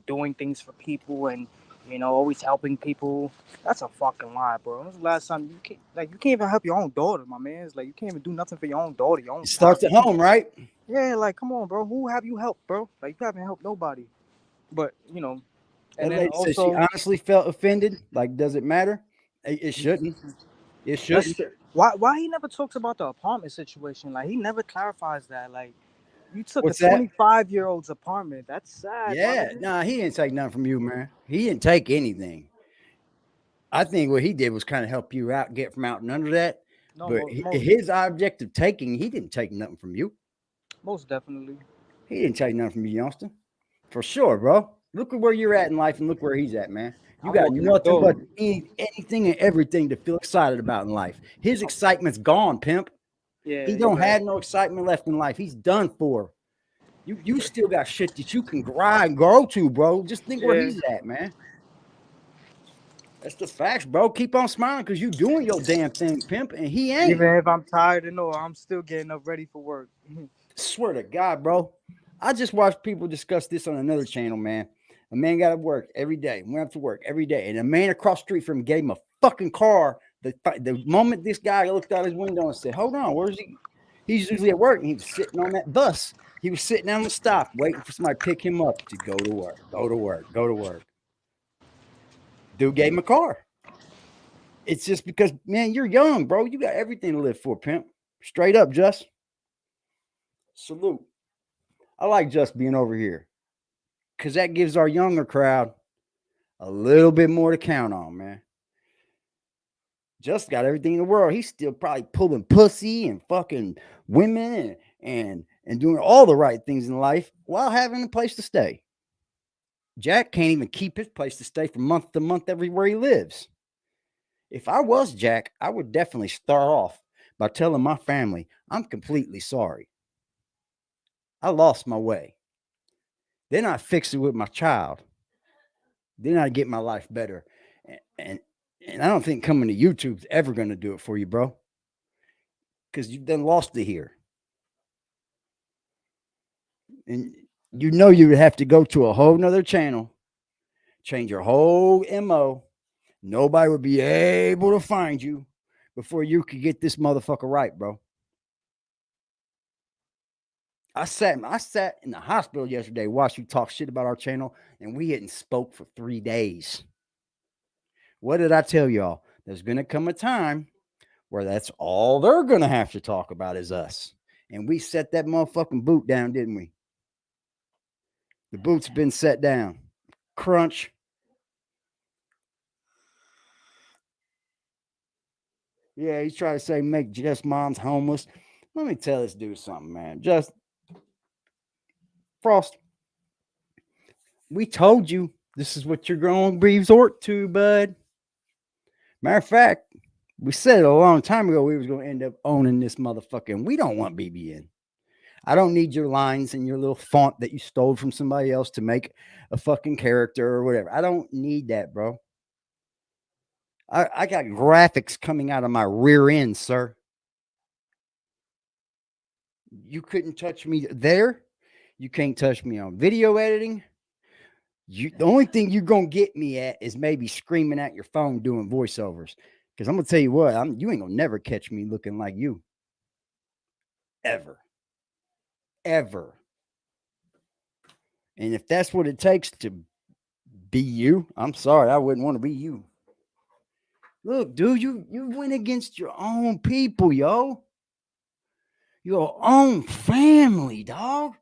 doing things for people and always helping people. That's a fucking lie, bro. When was the last time you can't even help your own daughter, my man? It's like you can't even do nothing for your own daughter. Your own. It starts at home, right? Yeah, like come on, bro. Who have you helped, bro? Like you haven't helped nobody. But and then also, she honestly felt offended. Like, does it matter? It shouldn't. It shouldn't. Why he never talks about the apartment situation? Like he never clarifies that. Like you took a 25-year-old's apartment. That's sad. Yeah, nah, he didn't take nothing from you, man. He didn't take anything. I think what he did was kind of help you out, get from out and under that. No, but his object of taking, he didn't take nothing from you. Most definitely. He didn't take nothing from you, youngster. For sure, bro. Look at where you're at in life and look where he's at, man. You got nothing but anything and everything to feel excited about in life. His excitement's gone, Pimp. Yeah, he don't have no excitement left in life. He's done for. You still got shit that you can grind and grow to, bro. Just think where he's at, man. That's the facts, bro. Keep on smiling because you doing your damn thing, Pimp, and he ain't. Even if I'm tired and all, I'm still getting up ready for work. Swear to God, bro. I just watched people discuss this on another channel, man. A man got to work every day, went up to work every day, and a man across the street from him gave him a fucking car. The moment this guy looked out his window and said, "Hold on, where's he?" He's usually at work, and he was sitting on that bus. He was sitting down the stop, waiting for somebody to pick him up to go to work, go to work, go to work. Dude gave him a car. It's just because, man, you're young, bro. You got everything to live for, pimp. Straight up, Just. Salute. I like Just being over here because that gives our younger crowd a little bit more to count on, man. Just got everything in the world. He's still probably pulling pussy and fucking women and doing all the right things in life while having a place to stay. Jack can't even keep his place to stay from month to month everywhere he lives. If I was Jack, I would definitely start off by telling my family I'm completely sorry. I lost my way. Then I fix it with my child. Then I get my life better. And I don't think coming to YouTube's ever going to do it for you, bro. Because you've done lost it here. And you know you would have to go to a whole nother channel, change your whole MO. Nobody would be able to find you before you could get this motherfucker right, bro. I sat in the hospital yesterday, watched you talk shit about our channel, and we hadn't spoke for 3 days. What did I tell y'all? There's going to come a time where that's all they're going to have to talk about is us. And we set that motherfucking boot down, didn't we? The boot's been set down. Crunch. Yeah, he's trying to say make Just moms homeless. Let me tell this dude something, man. Just Frost. We told you this is what you're going to resort to, bud. Matter of fact, we said it a long time ago we was going to end up owning this motherfucker, and we don't want BBN. I don't need your lines and your little font that you stole from somebody else to make a fucking character or whatever. I don't need that, bro. I got graphics coming out of my rear end, sir. You couldn't touch me there. You can't touch me on video editing. The only thing you're going to get me at is maybe screaming at your phone doing voiceovers. Because I'm going to tell you what, you ain't going to never catch me looking like you. Ever. Ever. And if that's what it takes to be you, I'm sorry, I wouldn't want to be you. Look, dude, you went against your own people, yo. Your own family, dog.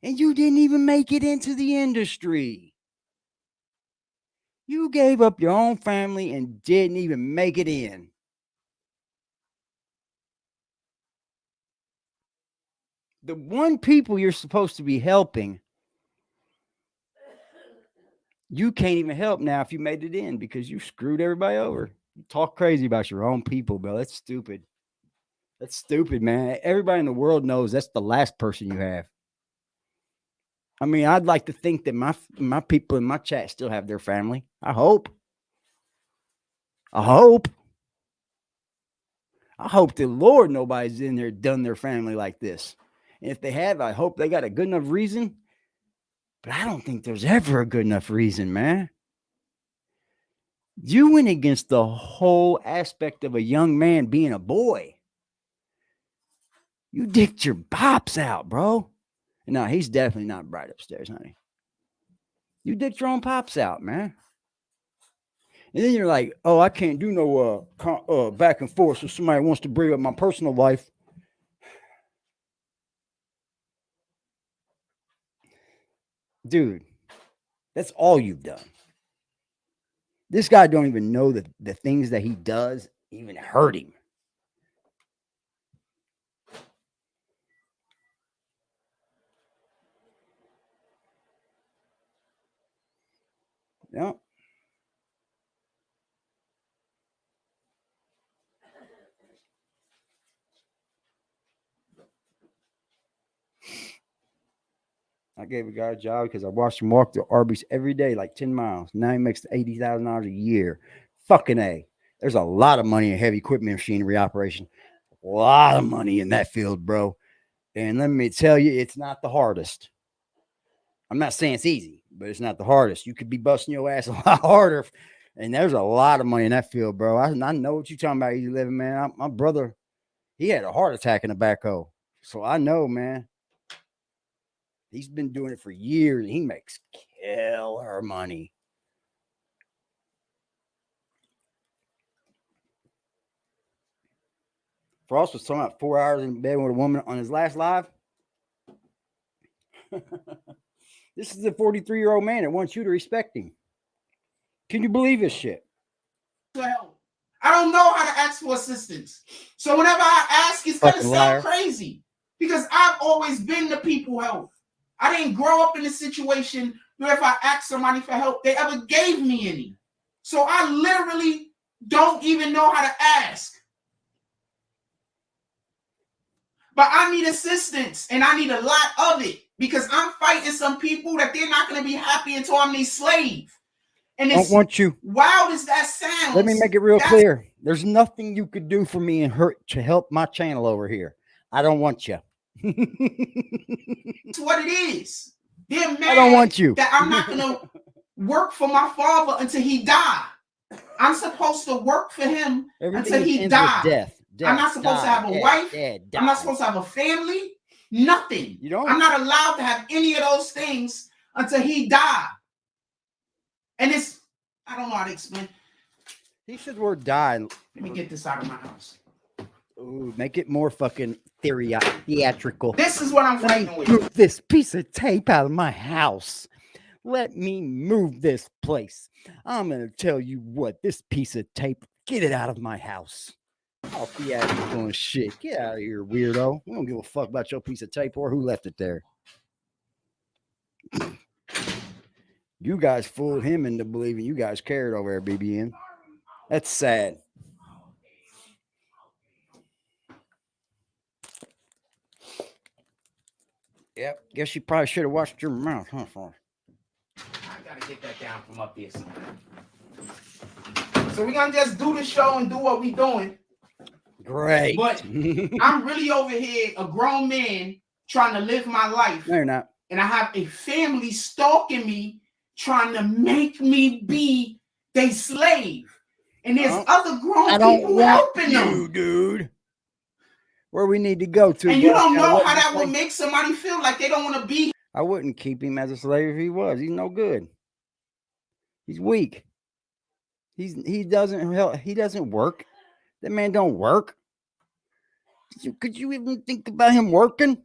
And you didn't even make it into the industry. You gave up your own family and didn't even make it in. The one people you're supposed to be helping, you can't even help now if you made it in because you screwed everybody over. You talk crazy about your own people, bro. That's stupid. That's stupid, man. Everybody in the world knows that's the last person you have. I mean, I'd like to think that my people in my chat still have their family. I hope. I hope the Lord nobody's in there done their family like this. And if they have, I hope they got a good enough reason. But I don't think there's ever a good enough reason, man. You went against the whole aspect of a young man being a boy. You dicked your pops out, bro. No, he's definitely not bright upstairs, honey. You dicked your own pops out, man. And then you're like, oh, I can't do no back and forth. So somebody wants to bring up my personal life. Dude, that's all you've done. This guy don't even know that the things that he does even hurt him. Yeah. I gave a guy a job because I watched him walk to Arby's every day, like 10 miles. Now he makes $80,000 a year. Fucking A. There's a lot of money in heavy equipment machinery operation. A lot of money in that field, bro. And let me tell you, it's not the hardest. I'm not saying it's easy, but it's not the hardest. You could be busting your ass a lot harder. And there's a lot of money in that field, bro. I know what you're talking about, easy living, man. My brother, he had a heart attack in the backhoe. So I know, man. He's been doing it for years. And he makes killer money. Frost was talking about 4 hours in bed with a woman on his last live. This is a 43-year-old man that wants you to respect him. Can you believe this shit? Well, I don't know how to ask for assistance. So whenever I ask, it's going to sound crazy. Because I've always been the people help. I didn't grow up in a situation where if I asked somebody for help, they ever gave me any. So I literally don't even know how to ask. But I need assistance, and I need a lot of it. Because I'm fighting some people that they're not going to be happy until I'm their slave. And it's, don't want you. Wild as that sounds. Let me make it real clear. There's nothing you could do for me and hurt to help my channel over here. I don't want you. That's what it is. They're mad I don't want you. that I'm not going to work for my father until he died. I'm supposed to work for him until he died. Death, I'm not supposed to have a wife. I'm not supposed to have a family. Nothing. You don't. I'm not allowed to have any of those things until he died. And it's, I don't know how to explain. He said the word die. Let me get this out of my house. Ooh, make it more fucking theatrical. This is what I'm fighting with. Move this piece of tape out of my house. Let me move this place. I'm going to tell you what, this piece of tape, get it out of my house. Oh, theatrical and shit. Get out of here, weirdo. We don't give a fuck about your piece of tape or who left it there. You guys fooled him into believing you guys cared over there, BBN. That's sad. Yep. Guess you probably should have watched your mouth, huh, Far? I gotta get that down from up there somewhere. So we're gonna just do the show and do what we doing. Great. But I'm really over here, a grown man, trying to live my life. No, you're not. And I have a family stalking me, trying to make me be their slave. And there's other grown people helping them. Dude. Where we need to go to. And you don't know how that would make somebody feel like they don't want to be. I wouldn't keep him as a slave if he was. He's no good. He's weak. He doesn't work. That man don't work. Could you even think about him working?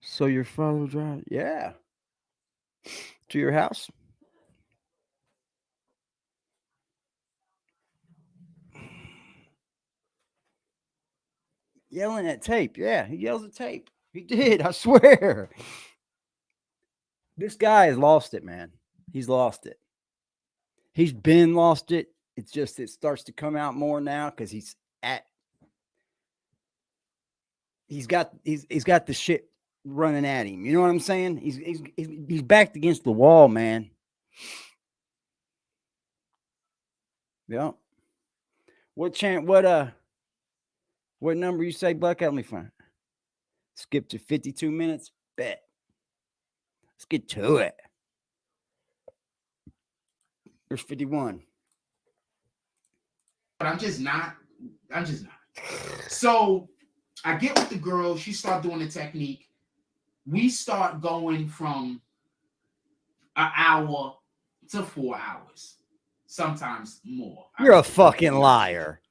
So your father drive? Yeah. To your house? Yelling at tape. Yeah, he yells at tape. He did, I swear. This guy has lost it, man. He's lost it. He's been lost it. It's just it starts to come out more now because he's got the shit running at him. You know what I'm saying? He's backed against the wall, man. Yeah. What number you say, Buck? Let me find. Skip to 52 minutes. Bet. Let's get to it. There's 51. But I'm just not. So I get with the girl. She start doing the technique. We start going from an hour to 4 hours. Sometimes more. You're a fucking liar.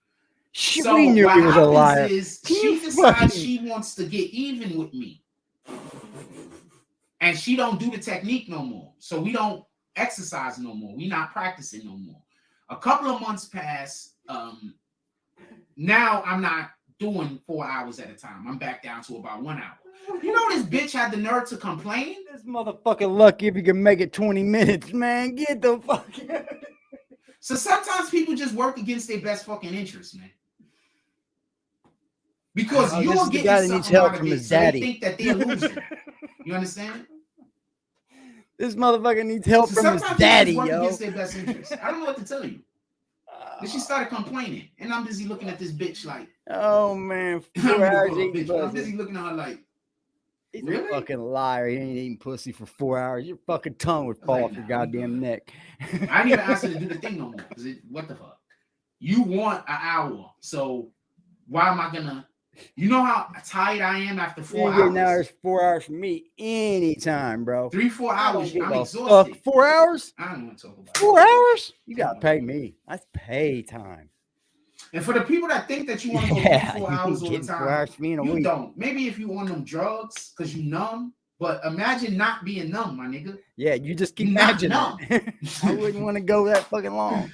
We knew he was a liar. She decides she wants to get even with me. And she don't do the technique no more. So we don't exercise no more. We not practicing no more. A couple of months pass. Now I'm not doing 4 hours at a time. I'm back down to about 1 hour. You know this bitch had the nerve to complain? This motherfucking lucky if you can make it 20 minutes, man. Get the fuck out. So sometimes people just work against their best fucking interests, man. Because you're getting something out of it, so they think that they're losing. You understand? This motherfucker needs help from his daddy, yo. Against their best interests. I don't know what to tell you. Then she started complaining, and I'm busy looking at this bitch like, oh man, I'm 4 gonna hours call her a eating bitch, but I'm pussy. busy looking at her like, He's really? a fucking liar. He ain't eating pussy for 4 hours. Your fucking tongue would I was fall like, off your nah, goddamn we neck. I didn't even ask her to do the thing no more. Cause what the fuck? You want an hour, so why am I gonna? You know how tired I am after 4 You get an hour, hours? 4 hours from me anytime, bro. 3-4 I don't hours. give I'm a exhausted. fuck. 4 hours? I don't want to talk about 4 hours? You I don't gotta wanna pay talk about me. That's pay time. And for the people that think that you want to go Yeah, 3-4 you hours all the getting 4 time, hours for me in a you week. don't. Maybe if you on them drugs because you numb, but imagine not being numb, my nigga. Yeah, you just keep You're not imagining numb. it. I wouldn't want to go that fucking long.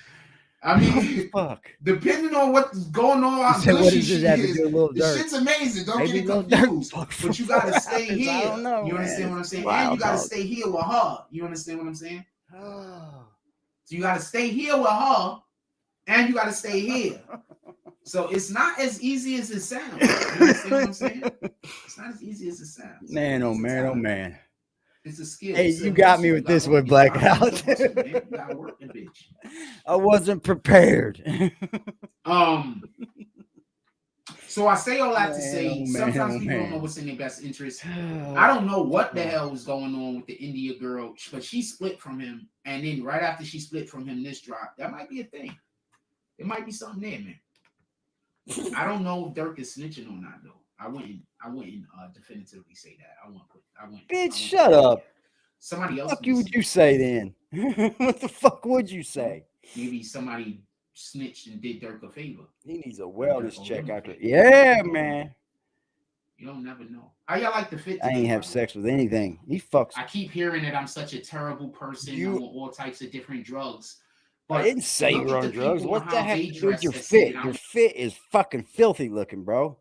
I mean, Fuck. depending on what's going on, You how said, what gushy does this she have to is, do with Lil the Durk? shit's amazing. Don't Maybe get it Lil Durk confused. fucked for But you 4 gotta stay hours. here. I don't know, You understand man. what I'm saying? Wild, And you gotta dog. stay here with her. You understand what I'm saying? Oh. So you gotta stay here with her, and you gotta stay here. So it's not as easy as it sounds. You understand what I'm saying? It's not as easy as it sounds. Man, oh It's a man, oh talent. man. It's a skill. Hey, It's a you got hustle. me You with gotta this work. one, You gotta Blackout. hustle, man. You gotta work the bitch. I wasn't prepared. So I say all that to Man, say oh, man, sometimes oh, people don't know man. what's in their best interest. I don't know what the hell was going on with the India girl, but she split from him, and then right after she split from him, this dropped. That might be a thing. It might be something there, man. I don't know if Dirk is snitching or not, though. I wouldn't definitively say that. Bitch, shut up. Somebody else. What would you say then? What the fuck would you say? Maybe somebody snitched and did Dirk a favor. He needs a wellness check after. Yeah, man. You don't never know. How y'all like the fit? I ain't have sex with anything. He fucks. I keep hearing that I'm such a terrible person. I'm on all types of different drugs. But I didn't say you were on drugs. What the heck to do with your fit? Your fit is fucking filthy looking, bro.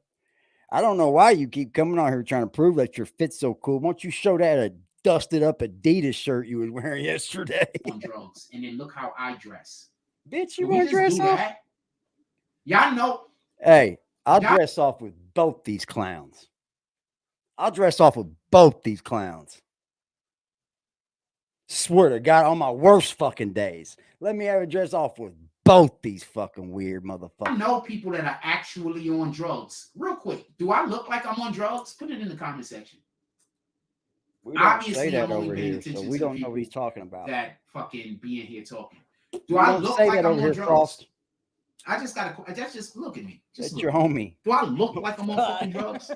I don't know why you keep coming on here trying to prove that your fit's so cool. Why don't you show that a dusted up Adidas shirt you was wearing yesterday? On drugs, and then look how I dress. Bitch, you want to dress off? Y'all know. Hey, I'll dress off with both these clowns. I'll dress off with both these clowns. Swear to God, on my worst fucking days, let me ever dress off with both these fucking weird motherfuckers. I know people that are actually on drugs. Real quick, do I look like I'm on drugs? Put it in the comment section. We don't Obviously, say that I'm only over paying here, so attention we to don't know what he's talking about. That fucking being here talking. Do We I don't look say like that I'm over on here, drugs? Frost. I just gotta. Just look at me. Just That's look. your homie. Do I look like I'm on fucking drugs?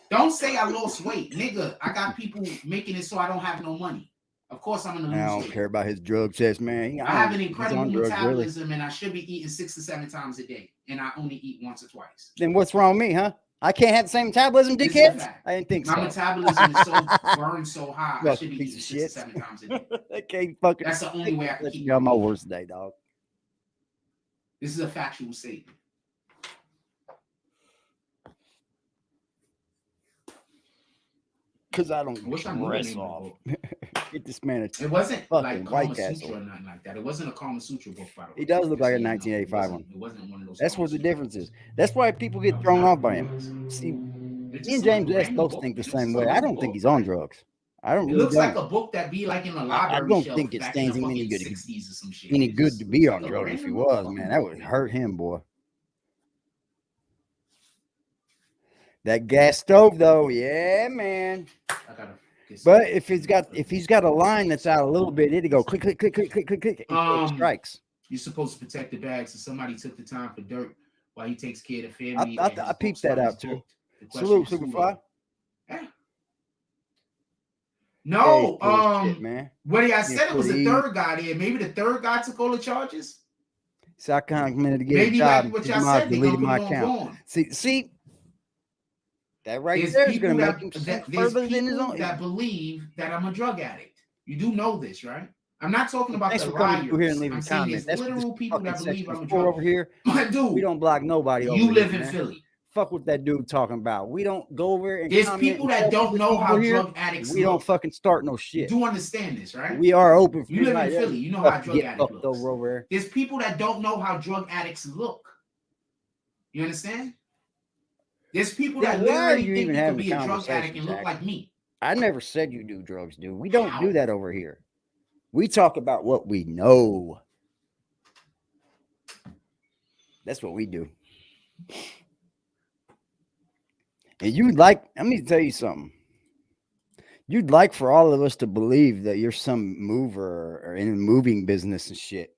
Don't say I lost weight, nigga. I got people making it so I don't have no money. Of course, I'm gonna lose weight. I don't care about his drug test, man. I have an incredible drugs, metabolism, really. and I should be eating 6 to 7 times a day, and I only eat once or twice. Then what's wrong with me, huh? I can't have the same metabolism, This is a dickhead. fact. I didn't think My so. metabolism is so burned so high. I should be Piece eating of 6 to shit. 7 times a day. I can't fucking. That's the only way I can Let keep me on my weight. worst day, dog. This is a factual statement. Because I don't What's that dress movie off. name? Get this man a It wasn't fucking like White Kama Castle. Sutra or nothing like that. It wasn't a Kama Sutra book, by the way. He does look like a Just so you know. 1985 one. It wasn't one of those. That's Kama what the Sutra difference books. is. That's why people get No, thrown it's off by not. him. See, It's me and just like James a S random both book. think the It's same just a way. I random don't think book, he's on right? drugs. I don't It really looks don't. like a book that be like in a I library don't shelf think it back stands in him the any fucking good. 60s or some shit. Any It's good just to be on like a drugs if he random was, motherfucking man. That book, would man. hurt him, boy. That gas stove, though, yeah, man. I gotta get some- But if he's got a line that's out a little bit, it'd go click, click, click, click, click, click, click, until it strikes. You're supposed to protect the bag, so somebody took the time for Dirk while he takes care of the family. I peeped that out too. Salute, Superfly. Yeah. No, shit, man. What I said it was the third guy there. Maybe the third guy took all the charges. So I kind of committed to get Maybe a job. like what y'all said, they deleted gonna my put him account. on. See, that right There's there is people going to make that, him that sink there's further than his people own. that believe that I'm a drug addict. You do know this, right? I'm not talking about Thanks the for coming through here and liars. leaving I'm a saying comment. there's That's what literal this people that fucking believe section I'm a is for drug over here. addict. Dude, We don't block nobody over you live here, in man. Philly. Fuck what that dude talking about. We don't go over and There's comment people and that tell don't people know how over here. drug addicts We don't look. fucking start no You shit. do understand this, right? We are open for You live in anybody Philly. else You know how a to drug get addict fucked looks. over there. There's people that don't know how drug addicts look. You understand? There's people Then that why are literally you think even you could having be the a drug addict conversation, and look Jack? like me. I never said you do drugs, dude. We don't do How? that over here. We talk about what we know. That's what we do. And let me tell you something. You'd like for all of us to believe that you're some mover or in the moving business and shit.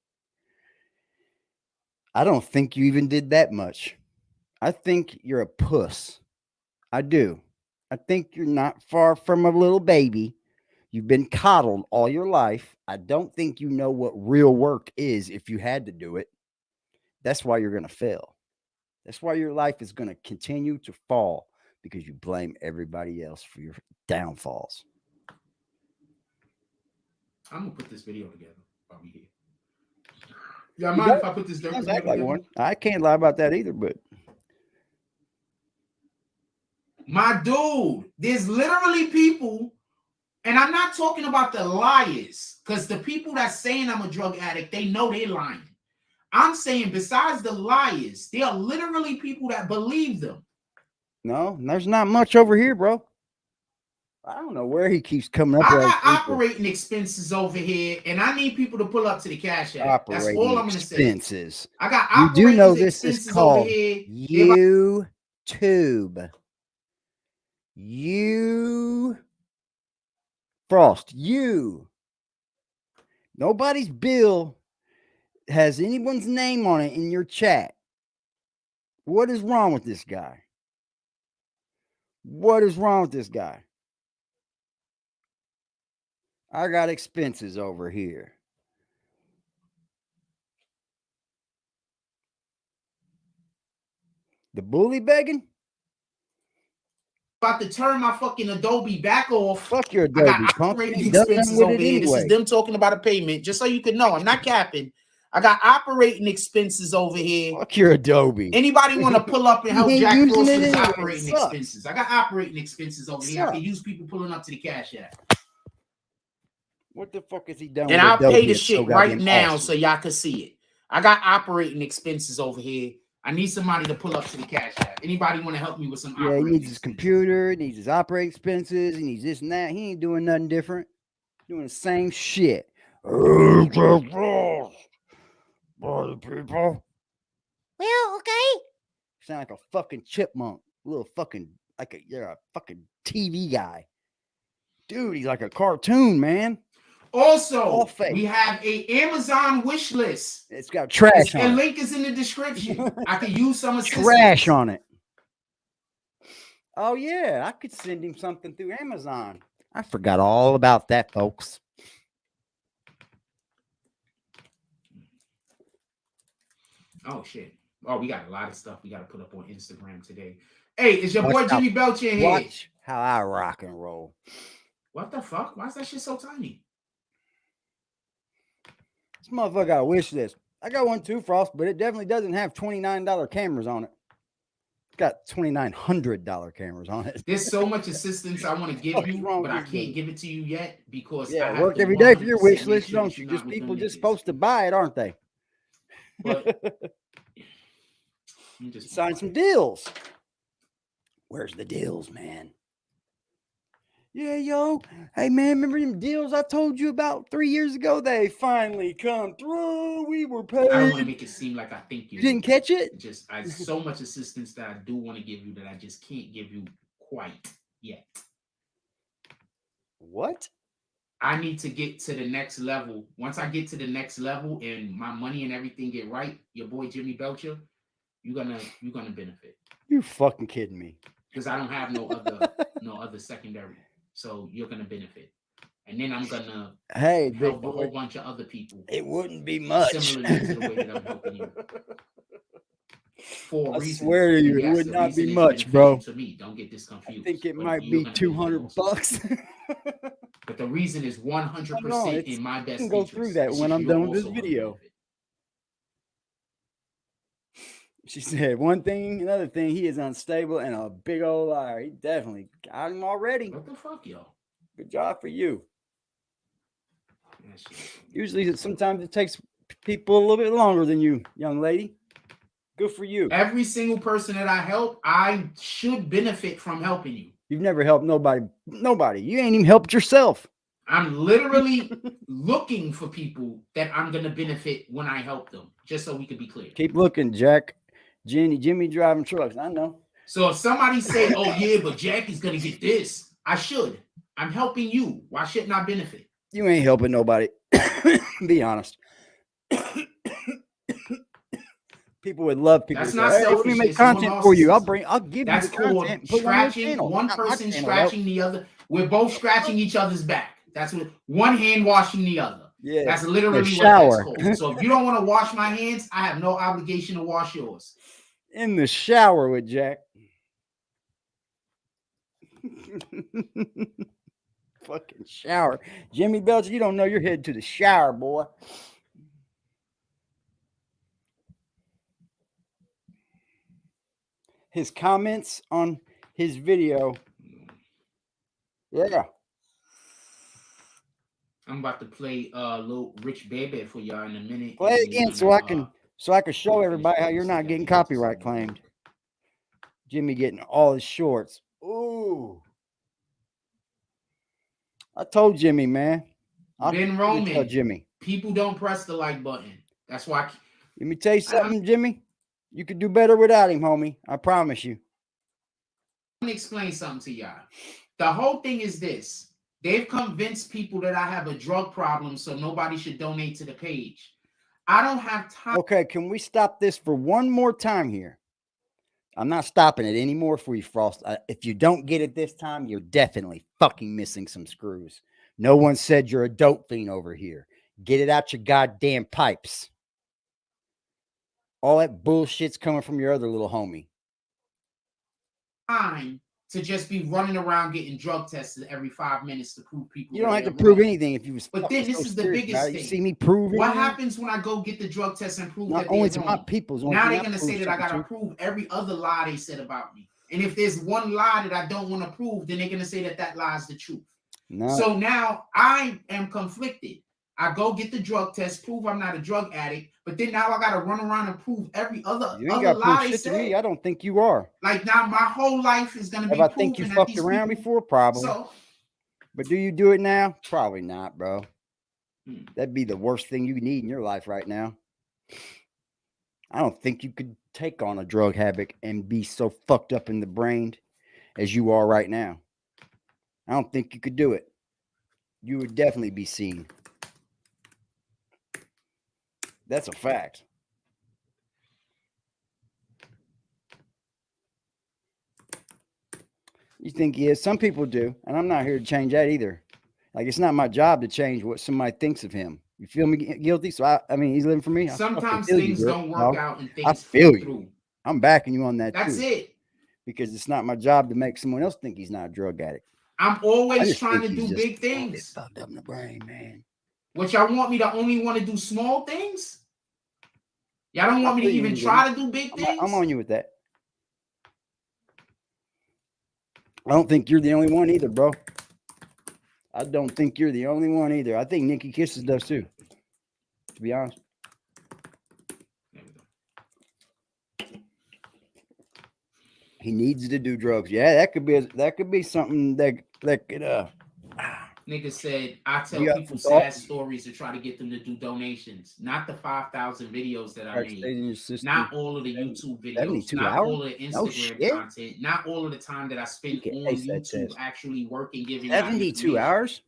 I don't think you even did that much. I think you're a puss. I do. I think you're not far from a little baby. You've been coddled all your life. I don't think you know what real work is if you had to do it. That's why you're going to fail. That's why your life is going to continue to fall because you blame everybody else for your downfalls. I'm going to put this video together while we here. Y'all mind if I put this video together? One. I can't lie about that either, but. My dude, there's literally people, and I'm not talking about the liars, because the people that's saying I'm a drug addict, they know they're lying. I'm saying besides the liars, there are literally people that believe them. No, there's not much over here, bro. I don't know where he keeps coming up with. I got operating expenses over here, and I need people to pull up to the cash app. That's all I'm going to say. I got operating you do know this expenses is called over here. YouTube. Frost, nobody's bill has anyone's name on it in your chat. What is wrong with this guy? What is wrong with this guy? I got expenses over here. The bully begging? About to turn my fucking Adobe back off. Fuck your Adobe. I got operating expenses over here. This is them talking about a payment, just so you can know. I'm not capping. I got operating expenses over here. Fuck your Adobe. Anybody want to pull up and help Jack Frost with his operating expenses? I got operating expenses over here. I can use people pulling up to the cash app. What the fuck is he done? And I'll pay the shit right now so y'all can see it. I got operating expenses over here. I need somebody to pull up to the cash app. Anybody want to help me with some operating he needs his computer, he needs his operating expenses, he needs this and that. He ain't doing nothing different. Doing the same shit. People. Well, okay. Sound like a fucking chipmunk. A little fucking you're a fucking TV guy. Dude, he's like a cartoon, man. Also, we have a Amazon wish list. It's got trash on it. The link is in the description. I could use some assistance. Trash on it. Oh, yeah. I could send him something through Amazon. I forgot all about that, folks. Oh, shit. Oh, we got a lot of stuff we got to put up on Instagram today. Hey, is your boy Jimmy Belcher in here? Watch how I rock and roll. What the fuck? Why is that shit so tiny? This motherfucker got a wish list. I got one too, Frost, but it definitely doesn't have $29 cameras on it. It's got $2,900 cameras on it. There's so much assistance I want to give you, but I can't give it to you yet because I work every day for your wish list, don't you? Just people just supposed to buy it, aren't they? But just sign some deals. Where's the deals, man? Yeah, yo. Hey, man, remember them deals I told you about 3 years ago? They finally come through. We were paid. I don't want to make it seem like I think you didn't catch it. I so much assistance that I do want to give you that I just can't give you quite yet. What? I need to get to the next level. Once I get to the next level and my money and everything get right, your boy Jimmy Belcher, you're gonna benefit. You fucking kidding me? Because I don't have no other secondary. So you're gonna benefit, and then I'm gonna help a whole bunch of other people. It wouldn't be much. Similarly to the way that I'm helping you. For a reason. I swear to you, it would not be much, bro. To me, don't get this confused. I think it might be $200. But the reason is 100% in my best interest. I can go through that when I'm done with this video. She said one thing, another thing. He is unstable and a big old liar. He definitely got him already. What the fuck, yo? Good job for you. Usually, sometimes it takes people a little bit longer than you, young lady. Good for you. Every single person that I help, I should benefit from helping you. You've never helped nobody. Nobody. You ain't even helped yourself. I'm literally looking for people that I'm going to benefit when I help them, just so we can be clear. Keep looking, Jack. Jimmy driving trucks. I know. So if somebody say, "Oh yeah, but Jackie's gonna get this," I should. I'm helping you. Why shouldn't I benefit? You ain't helping nobody. Be honest. People would love people. That's to not say, hey, let me selfishness. make It's more content for you. I'll give you That's the called content. Put it on your scratching. channel. One Not my person channel, scratching the other. We're both scratching each other's back. That's what one hand washing the other. Yeah. That's literally The what that's shower. called. So if you don't want to wash my hands, I have no obligation to wash yours. In the shower with Jack. Fucking shower. Jimmy Belcher, you don't know you're headed to the shower, boy. His comments on his video. Yeah. I'm about to play little Rich Baby for y'all in a minute. Play it again so I can show everybody how you're not getting copyright claimed. Jimmy getting all his shorts. Ooh. I told Jimmy, man. Ben Roman. Tell Jimmy. People don't press the like button. That's why. Let me tell you something, Jimmy. You could do better without him, homie. I promise you. Let me explain something to y'all. The whole thing is this. They've convinced people that I have a drug problem, so nobody should donate to the page. I don't have time. Okay, can we stop this for one more time here? I'm not stopping it anymore for you, Frost. If you don't get it this time, you're definitely fucking missing some screws. No one said you're a dope fiend over here. Get it out your goddamn pipes. All that bullshit's coming from your other little homie. Time to just be running around getting drug tested every 5 minutes to prove people. You don't have to prove anything if you was. But then this is the biggest thing. You see me prove what happens when I go get the drug test and prove that only they're to wrong? my people's. Now they're gonna say that I gotta prove every other lie they said about me. And if there's one lie that I don't want to prove, then they're gonna say that that lie is the truth. No. So now I am conflicted. I go get the drug test, prove I'm not a drug addict, but then now I gotta run around and prove every other lie they said. To me. I don't think you are. Like now, my whole life is gonna be. If I think you fucked around before, probably. So, but do you do it now? Probably not, bro. That'd be the worst thing you need in your life right now. I don't think you could take on a drug habit and be so fucked up in the brain as you are right now. I don't think you could do it. You would definitely be seen. That's a fact. You think he is? Some people do, and I'm not here to change that either. Like, it's not my job to change what somebody thinks of him. You feel me guilty? So, I mean, he's living for me. Sometimes things don't work out and things I feel you. Through. I'm backing you on that, That's too. That's it. Because it's not my job to make someone else think he's not a drug addict. I'm always trying to do big things. Fucked up in the brain, man. What y'all want me to only want to do small things? Y'all don't want me to even try to do big things? I'm on you with that. I don't think you're the only one either, bro. I don't think you're the only one either. I think Nikki Kisses does too, to be honest. He needs to do drugs. Yeah, that could be something that could Nigga said, I tell people sad stories to try to get them to do donations. Not the 5,000 videos that I made. Not all of the YouTube videos. Not all of the Instagram content. Not all of the time that I spent on YouTube actually working, giving 72 hours?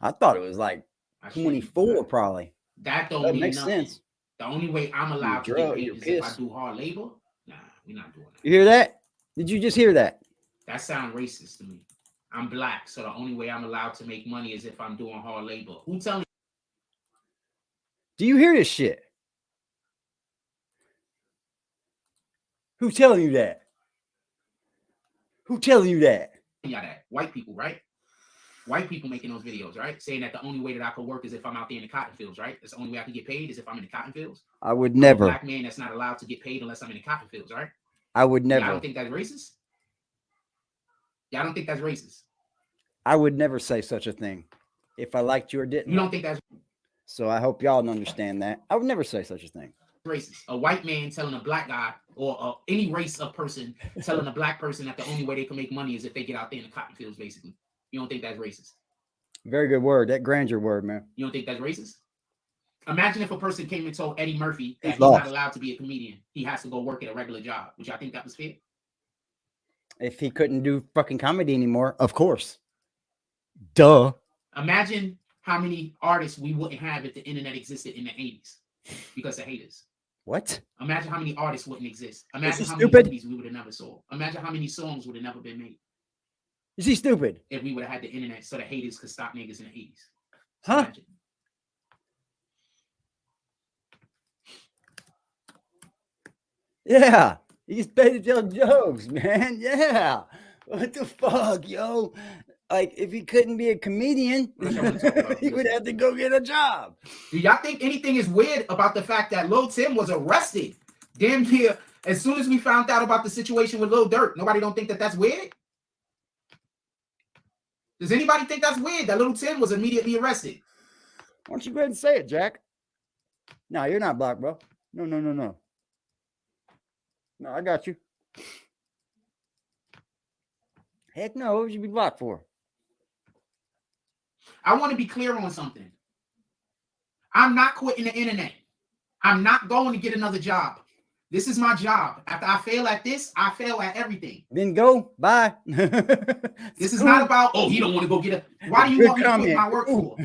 I thought it was like 24 probably. That don't make sense. The only way I'm allowed to get paid is if I do hard labor. Nah, we're not doing that. You hear that? Did you just hear that? That sounds racist to me. I'm black, so the only way I'm allowed to make money is if I'm doing hard labor. Who telling you? Do you hear this shit? Who telling you that? Who telling you that? Yeah, that white people, right? White people making those videos, right? Saying that the only way that I could work is if I'm out there in the cotton fields, right? That's the only way I can get paid is if I'm in the cotton fields. I would never. I'm a black man that's not allowed to get paid unless I'm in the cotton fields, right? I would never. Y'all don't think that's racist? Y'all don't think that's racist? I would never say such a thing if I liked you or didn't. You don't think that's so? I hope y'all understand that. I would never say such a thing. Racist. A white man telling a black guy or any race of person telling a black person that the only way they can make money is if they get out there in the cotton fields, basically. You don't think that's racist? Very good word. That grandeur word, man. You don't think that's racist? Imagine if a person came and told Eddie Murphy that he's lost. not allowed to be a comedian. He has to go work at a regular job. Would y'all think that was fair? If he couldn't do fucking comedy anymore, of course. Duh. Imagine how many artists we wouldn't have if the internet existed in the 80s because of haters. What? Imagine how many artists wouldn't exist. Imagine how stupid? many movies we would have never saw. Imagine how many songs would have never been made Is he stupid? if we would have had the internet so the haters could stop niggas in the 80s. Huh? Imagine. Yeah. He's paid to tell jokes, man. Yeah. What the fuck, yo? Like, if he couldn't be a comedian, That's what I'm talking about. he would have to go get a job. Do y'all think anything is weird about the fact that Lil Tim was arrested damn near as soon as we found out about the situation with Lil Durk? Nobody don't think that that's weird? Does anybody think that's weird that Lil Tim was immediately arrested? Why don't you go ahead and say it, Jack? No, you're not black, bro. No. No, I got you. Heck no, what would you be blocked for? I want to be clear on something. I'm not quitting the internet. I'm not going to get another job. This is my job. After I fail at this, I fail at everything. Then go. Bye. This is not about, oh, he don't want to go get a... Why do you want me to quit my work for?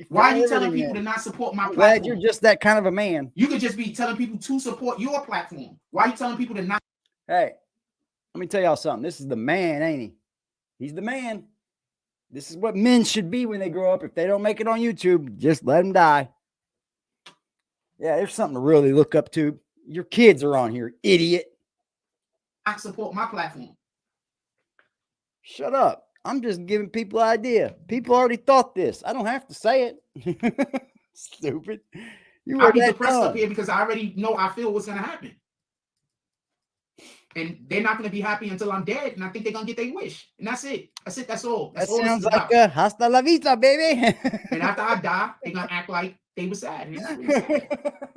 Why are you telling people to not support my platform? Glad you're just that kind of a man. You could just be telling people to support your platform. Why are you telling people to not? Hey, let me tell y'all something. This is the man, ain't he? He's the man. This is what men should be when they grow up. If they don't make it on YouTube, just let them die. Yeah, there's something to really look up to. Your kids are on here, idiot. Not support my platform. Shut up. I'm just giving people an idea. People already thought this. I don't have to say it. Stupid. You I'll were be that depressed dumb. up here because I already know I feel what's gonna happen. And they're not gonna be happy until I'm dead, and I think they're gonna get their wish. And that's it. That's it. That's all. That's That all sounds this is like about. hasta la vista, baby. And after I die, they're gonna act like they were sad. And that's really sad.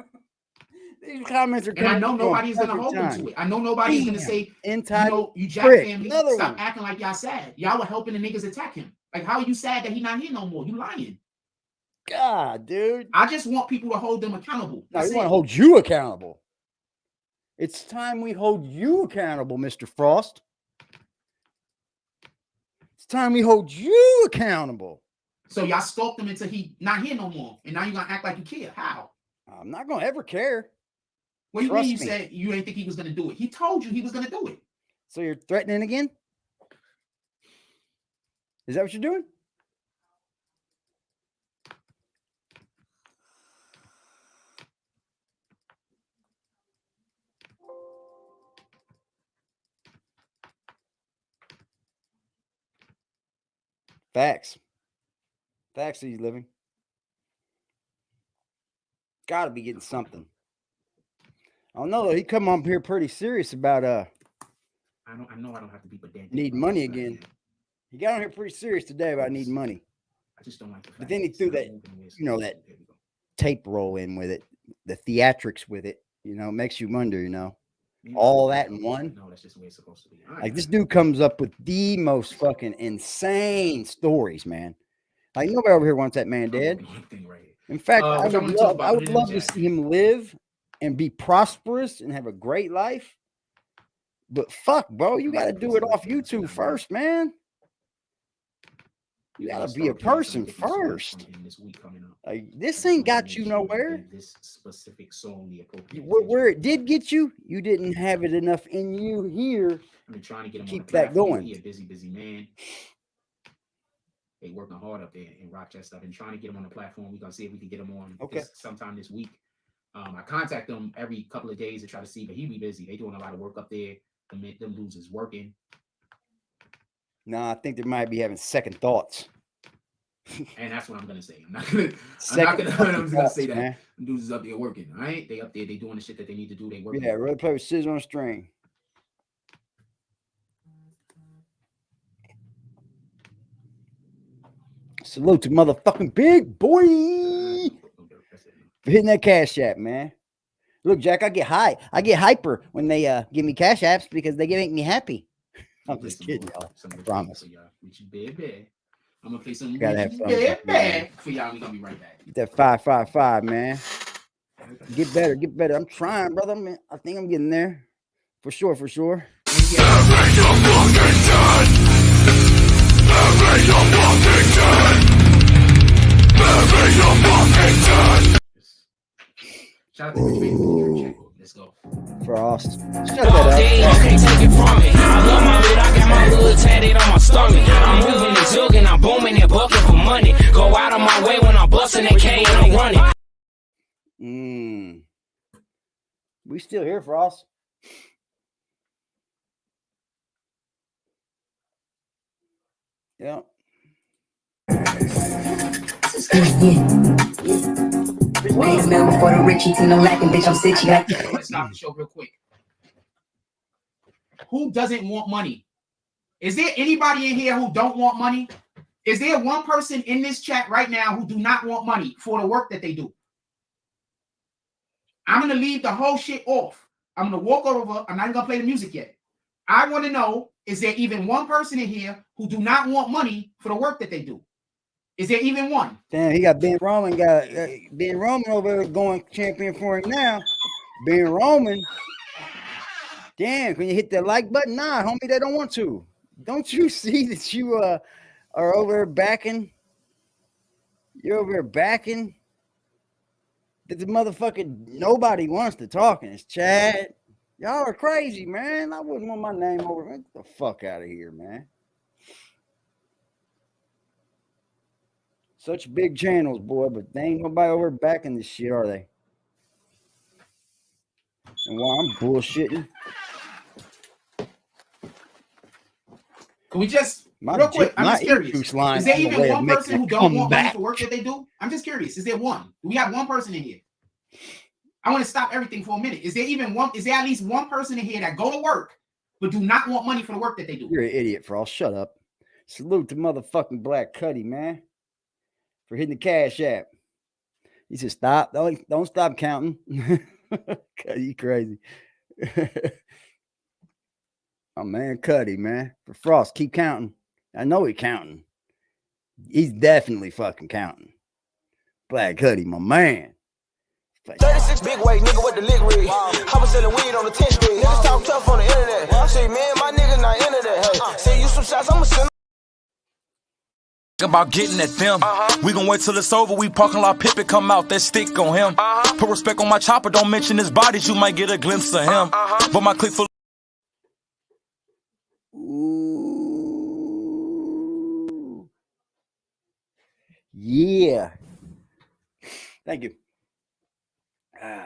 These comments are And I know coming nobody's from gonna hold every them to time. it. I know nobody's gonna say, Entitled you Jack prick. family, Another stop one. acting like y'all sad. Y'all were helping the niggas attack him. Like, how are you sad that he not here no more? You lying. God, dude. I just want people to hold them accountable. No, That's we want to it. hold you accountable. It's time we hold you accountable, Mr. Frost. It's time we hold you accountable. So y'all stalked him until he not here no more. And now you're gonna act like you care. How? I'm not going to ever care. What do you Trust mean you me. said you didn't think he was gonna do it? He told you he was gonna do it. So you're threatening again? Is that what you're doing? Facts. Facts he's living. Gotta be getting something. I don't know. He come up here pretty serious about I know I don't have to be pedantic. need money again. He got on here pretty serious today about needing money. I just don't like the fact But then he it's threw not that, moving the way it's you know, supposed that to. There we go. tape roll in with it, the theatrics with it, you know, makes you wonder, you know, Maybe all that's that in the way one. it's- No, that's just the way it's supposed to be. All right, Like this man. dude comes up with the most fucking insane stories, man. Like nobody over here wants that man I'm dead. working on the thing right here. In fact, What y'all wanna talk about? I Put would it in the love to chat. see him live and be prosperous and have a great life. But fuck, bro, you got to do it off YouTube first, man. You got to be a person first. Like this ain't got you nowhere. This specific song, the appropriate. Where it did get you, you didn't have it enough in you here. I've been trying to get him Keep on the that platform. going. He a busy man. They working hard up there in Rochester. I've been trying to get him on the platform. We're gonna see if we can get him on sometime this week. I contact them every couple of days to try to see, but he be busy. They doing a lot of work up there. Them dudes is working. No, I think they might be having second thoughts. And that's what I'm gonna say. I'm not gonna Second I'm just gonna say that. man. Them dudes is up there working, all right? They up there, they doing the shit that they need to do. They working. Yeah, really play with scissors on a string. Salute to motherfucking Big Boy for hitting that cash app, man. Look, Jack, I get hyper when they give me cash apps because they make me happy. I'm just kidding, y'all. I promise. Baby. I'm gonna play some Gotta have Richie fun Bear with that, man. back for y'all. We gonna be right back. Get that 555, man. Get better, get better. I'm trying, brother. I think I'm getting there. For sure, for sure. Shout out to the Let's go. Frost. Shut All that up. day, you can't take it from me. I love my hood, I got my hood tatted on my stomach. I'm moving and jugging, I'm booming and bucking for money. Go out of my way when I'm busting that K and I'm running. We still here, Frost. Yeah. Pay a mill before the rich eat no lacking, bitch. I'm sitchy like. Let's stop the show real quick. Who doesn't want money? Is there anybody in here who don't want money? Is there one person in this chat right now who do not want money for the work that they do? I'm going to leave the whole shit off. I'm going to walk over. I'm not even going to play the music yet. I want to know, is there even one person in here who do not want money for the work that they do? Is there even one? Damn, he got Ben Roman. Got Ben Roman over there going champion for him now. Ben Roman. Damn, can you hit that like button? Nah, homie, they don't want to. Don't you see that you are over there backing? You're over there backing. That the motherfucker nobody wants to talk in this chat. Y'all are crazy, man. I wouldn't want my name over. Get the fuck out of here, man. Such big channels, boy, but they ain't nobody over backing this shit, are they? And while I'm bullshitting. Can we just, real quick, I'm just curious. Is there even one person who don't want money for work that they do? I'm just curious. Is there one? Do we have one person in here? I want to stop everything for a minute. Is there even one? Is there at least one person in here that go to work but do not want money for the work that they do? You're an idiot, Frost. Shut up. Salute to motherfucking Black Cuddy, man, for hitting the cash app. He said, "Stop! Don't stop counting." You crazy. Oh man, Cuddy, man. For Frost, keep counting. I know he's counting. He's definitely fucking counting. Black Cuddy, my man. 36 big weight, nigga with the lick rig. I was selling weed on the 10th street. Niggas talk tough on the internet. Say, man, my nigga not into that. Hey, say you some shots, I'ma send. About getting at them. We gon' wait till it's over. We parking lot Pimpin come out. That stick on him. Put respect on my chopper. Don't mention his bodies. You might get a glimpse of him. But my click full. Ooh. Yeah. Thank you.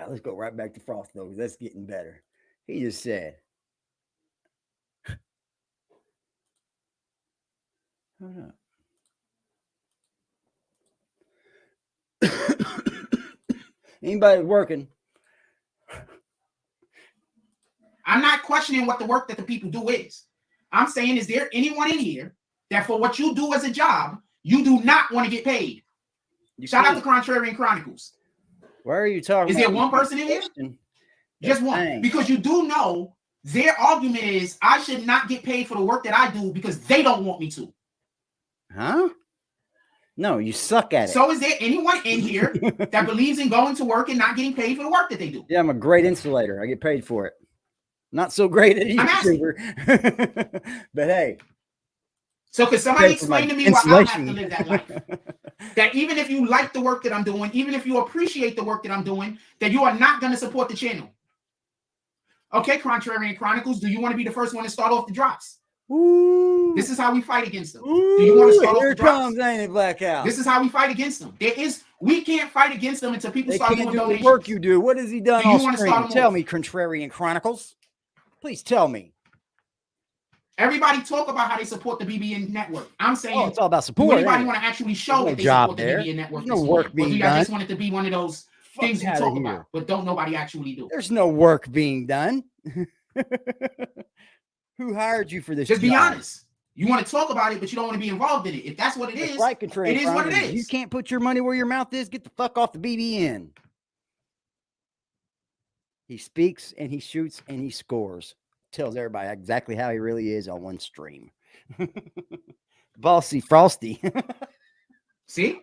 Let's go right back to Frost, though. That's getting better. He just said. Hold up. Anybody working? I'm not questioning what the work that the people do is. I'm saying, is there anyone in here that for what you do as a job, you do not want to get paid? Shout out to Contrarian Chronicles. Why are you talking? Is there one person in here? Just one. Because you do know their argument is I should not get paid for the work that I do because they don't want me to. Huh? No, you suck at it. So is there anyone in here that believes in going to work and not getting paid for the work that they do? Yeah, I'm a great insulator. I get paid for it. Not so great at YouTuber. But hey. So could somebody explain to me why I have to live that life? That even if you like the work that I'm doing, even if you appreciate the work that I'm doing, that you are not going to support the channel. Okay, Contrarian Chronicles, do you want to be the first one to start off the drops? Ooh. This is how we fight against them. Ooh, do you want to start off the drops? Comes, ain't it, Blackout? This is how we fight against them. We can't fight against them until people start doing donations. The work you do. What has he done? Do you want to start Tell me, Contrarian Chronicles. Please tell me. Everybody talk about how they support the BBN network. I'm saying it's all about support. Do anybody want to actually show that they support the BBN network? There's no work being done. Or do you just want it to be one of those things you talk about, but don't nobody actually do? There's no work being done. Who hired you for this? Just be honest. You want to talk about it, but you don't want to be involved in it. If that's what it is, right, it is what it is. You can't put your money where your mouth is. Get the fuck off the BBN. He speaks and he shoots and he scores. Tells everybody exactly how he really is on one stream. Bossy Frosty. See?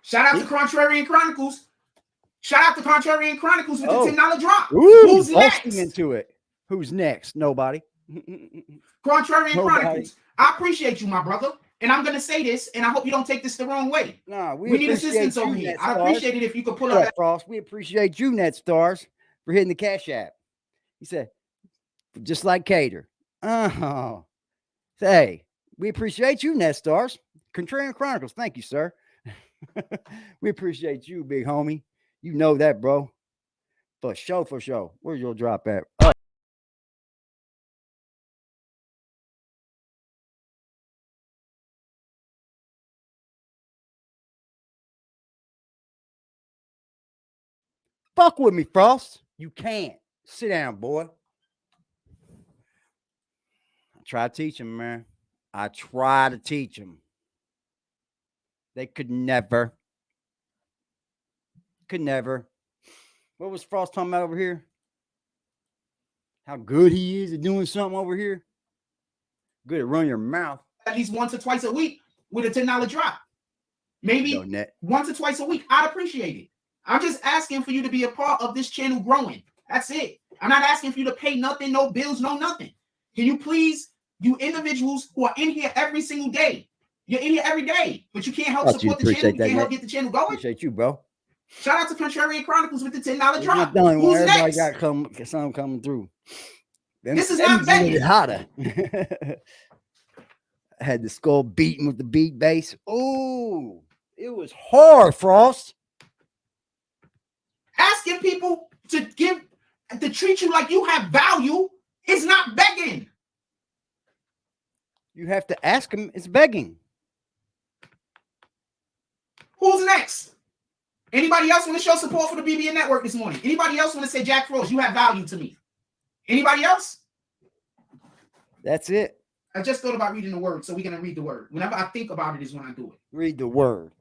Shout out to Contrarian Chronicles. Shout out to Contrarian Chronicles with the $10 drop. Ooh, who's next? Into it. Who's next? Nobody. Contrarian Chronicles. I appreciate you, my brother. And I'm going to say this, and I hope you don't take this the wrong way. Nah, we need assistance over here. I'd appreciate it if you could pull up. Frost. We appreciate you, Net Stars, for hitting the Cash App. He said, just like Cater. Oh. Hey, we appreciate you, Net Stars. Contrarian Chronicles. Thank you, sir. We appreciate you, big homie. You know that, bro. For sure, for sure. Where's your drop at? Fuck with me, Frost. You can't. Sit down, boy. I try to teach him, man. I try to teach him. They could never. Could never. What was Frost talking about over here? How good he is at doing something over here. Good at running your mouth. At least once or twice a week with a $10 drop. Maybe once or twice a week. I'd appreciate it. I'm just asking for you to be a part of this channel growing. That's it. I'm not asking for you to pay nothing, no bills, no nothing. Can you please, you individuals who are in here every single day, you're in here every day, but you can't help support the channel. You can't help get the channel going. Appreciate you, bro. Shout out to Contrarian Chronicles with the $10 drop. Who's next? Got something coming through. This is not begging. Hotter. I had the skull beating with the beat bass. Oh, it was hard, Frost. Asking people to treat you like you have value is not begging. You have to ask them. It's begging. Who's next? Anybody else want to show support for the BBN Network this morning? Anybody else want to say, Jack Frost, you have value to me? Anybody else? That's it. I just thought about reading the word, so we're going to read the word. Whenever I think about it is when I do it. Read the word.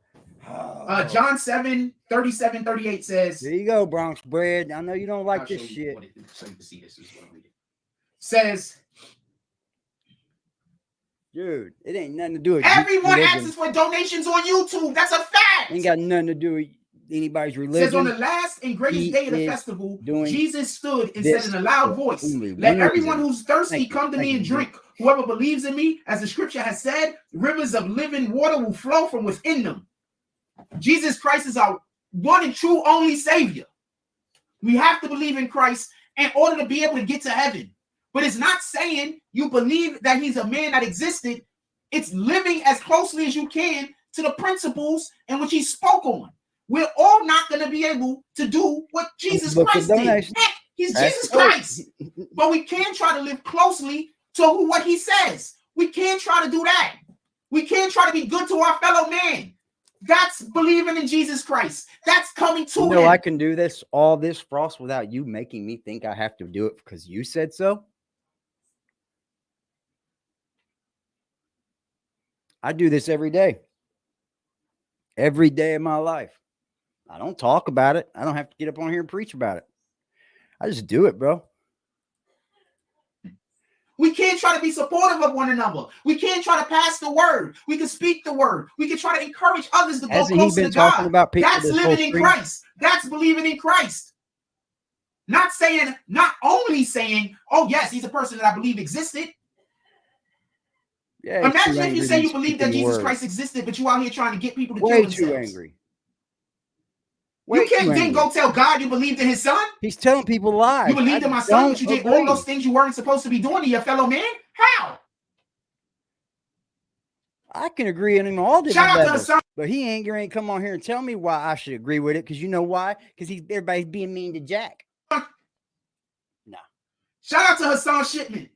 John 7:37-38 says. There you go, Bronx bread. I know you don't like this shit. So you can see this is what I'm reading. Says, dude, it ain't nothing to do with everyone asks for donations on YouTube. That's a fact. Ain't got nothing to do with anybody's religion. Says on the last and greatest day of the festival, Jesus stood and said in a loud voice, let everyone who's thirsty come to me and drink. Whoever believes in me, as the scripture has said, rivers of living water will flow from within them. Jesus Christ is our one and true only Savior. We have to believe in Christ in order to be able to get to heaven. But it's not saying you believe that he's a man that existed. It's living as closely as you can to the principles in which he spoke on. We're all not going to be able to do what Jesus Christ did. Heck, he's Jesus Christ. But we can try to live closely to what he says. We can try to do that. We can try to be good to our fellow man. That's believing in Jesus Christ. That's coming to him. I can do all this, Frost, without you making me think I have to do it because you said so. I do this every day. Every day of my life. I don't talk about it. I don't have to get up on here and preach about it. I just do it, bro. We can't try to be supportive of one another. We can't try to pass the word. We can speak the word. We can try to encourage others to go closer to God. That's living in Christ. That's believing in Christ. Not only saying, oh, yes, he's a person that I believe existed. Yeah, imagine if you say you believe that Jesus Christ existed, but you out here trying to get people to kill themselves. Way too angry. You can't then go tell God you believed in his son. He's telling people lies. You believed in my son, but you did all those things you weren't supposed to be doing to your fellow man? How? I can agree on all different levels, but he ain't come on here and tell me why I should agree with it. Because you know why? Because everybody's being mean to Jack. No. Shout out to Hassan Shipman.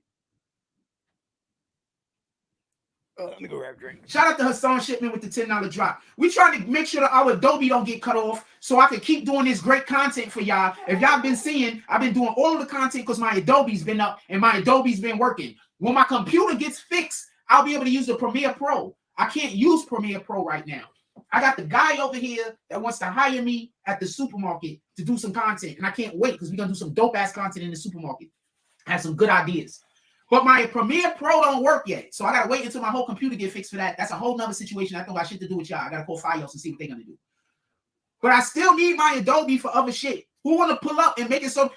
Let me go grab a drink. Shout out to Hassan Shipman with the $10 drop. We trying to make sure that our Adobe don't get cut off so I can keep doing this great content for y'all. If y'all been seeing, I've been doing all of the content because my Adobe's been up and my Adobe's been working. When my computer gets fixed, I'll be able to use the Premiere Pro. I can't use Premiere Pro right now. I got the guy over here that wants to hire me at the supermarket to do some content, and I can't wait because we're going to do some dope-ass content in the supermarket. I have some good ideas. But my Premiere Pro don't work yet. So I gotta wait until my whole computer get fixed for that. That's a whole nother situation. I don't got shit to do with y'all. I gotta call Fios and see what they're gonna do. But I still need my Adobe for other shit. Who want to pull up and make it so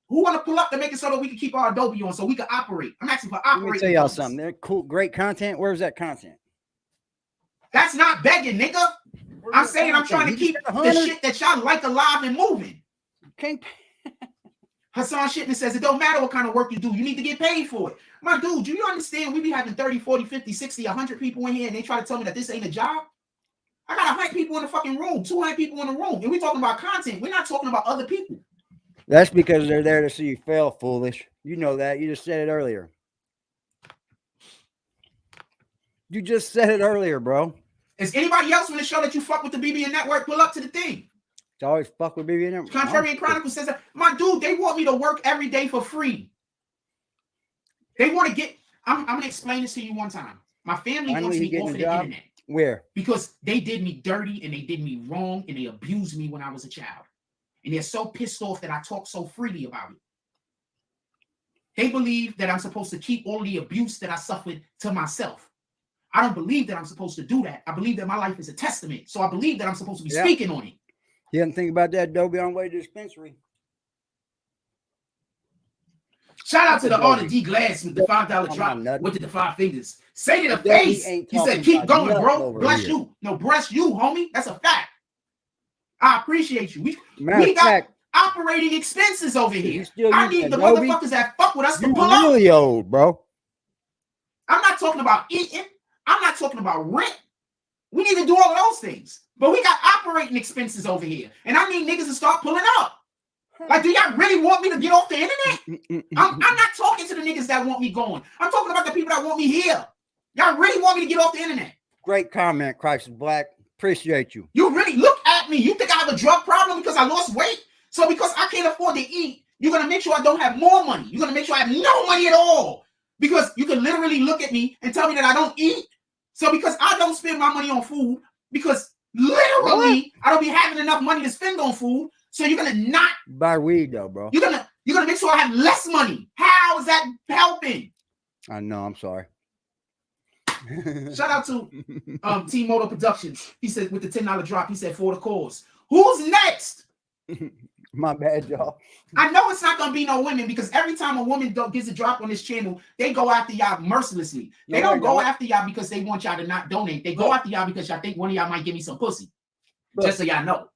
who want to pull up to make it so that we can keep our Adobe on so we can operate? I'm asking for operating. Let me tell y'all something. They're cool, great content. Where's that content? That's not begging, nigga. I'm saying I'm trying to keep the shit that y'all like alive and moving. Okay. Hassan Shipman says it don't matter what kind of work you do. You need to get paid for it. My dude, do you understand we be having 30, 40, 50, 60, 100 people in here and they try to tell me that this ain't a job? I got 100 people in the fucking room, 200 people in the room, and we're talking about content. We're not talking about other people. That's because they're there to see you fail, foolish. You know that. You just said it earlier. You just said it earlier, bro. Is anybody else on the show that you fuck with the BBN Network? Pull up to the thing. It's always fuck with BBN Network. Contrarian Chronicle says that. My dude, they want me to work every day for free. They want to get. I'm gonna explain this to you one time. My family wants me off of the internet. Where? Because they did me dirty and they did me wrong and they abused me when I was a child. And they're so pissed off that I talk so freely about it. They believe that I'm supposed to keep all the abuse that I suffered to myself. I don't believe that I'm supposed to do that. I believe that my life is a testament. So I believe that I'm supposed to be speaking on it. You didn't think about that Adobe on the way to the dispensary. Shout out to the Arthur D. Glass with the $5 drop with the 5 fingers. Say to the face. He said, keep going, bro. Bless you. No, bless you, homie. That's a fact. I appreciate you. We got operating expenses over here. I need the motherfuckers that fuck with us to pull up. You're really old, bro. I'm not talking about eating. I'm not talking about rent. We need to do all of those things. But we got operating expenses over here. And I need niggas to start pulling up. Like, do y'all really want me to get off the internet? I'm not talking to the niggas that want me going. I'm talking about the people that want me here. Y'all really want me to get off the internet? Great comment, Christ is Black. Appreciate you. You really look at me. You think I have a drug problem because I lost weight? So because I can't afford to eat, you're going to make sure I don't have more money. You're going to make sure I have no money at all. Because you can literally look at me and tell me that I don't eat. So because I don't spend my money on food, because literally I don't be having enough money to spend on food. So you're gonna not buy weed though, bro. You're gonna make sure I have less money. How is that helping? I know. I'm sorry. Shout out to T-Moto Productions. He said with the $10 drop, he said for the cause. Who's next? My bad, y'all. I know it's not gonna be no women because every time a woman gets a drop on this channel, they go after y'all mercilessly. They don't go after y'all because they want y'all to not donate. They go after y'all because y'all think one of y'all might give me some pussy. Just so y'all know.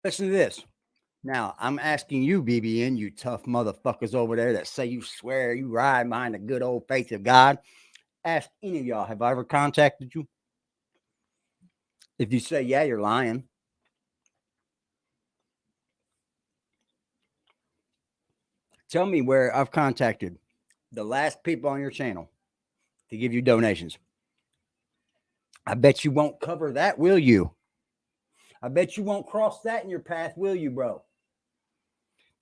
Listen to this. Now, I'm asking you, BBN, you tough motherfuckers over there that say you swear you ride behind the good old faith of God. Ask any of y'all, have I ever contacted you? If you say, yeah, you're lying. Tell me where I've contacted the last people on your channel to give you donations. I bet you won't cover that, will you? I bet you won't cross that in your path, will you, bro?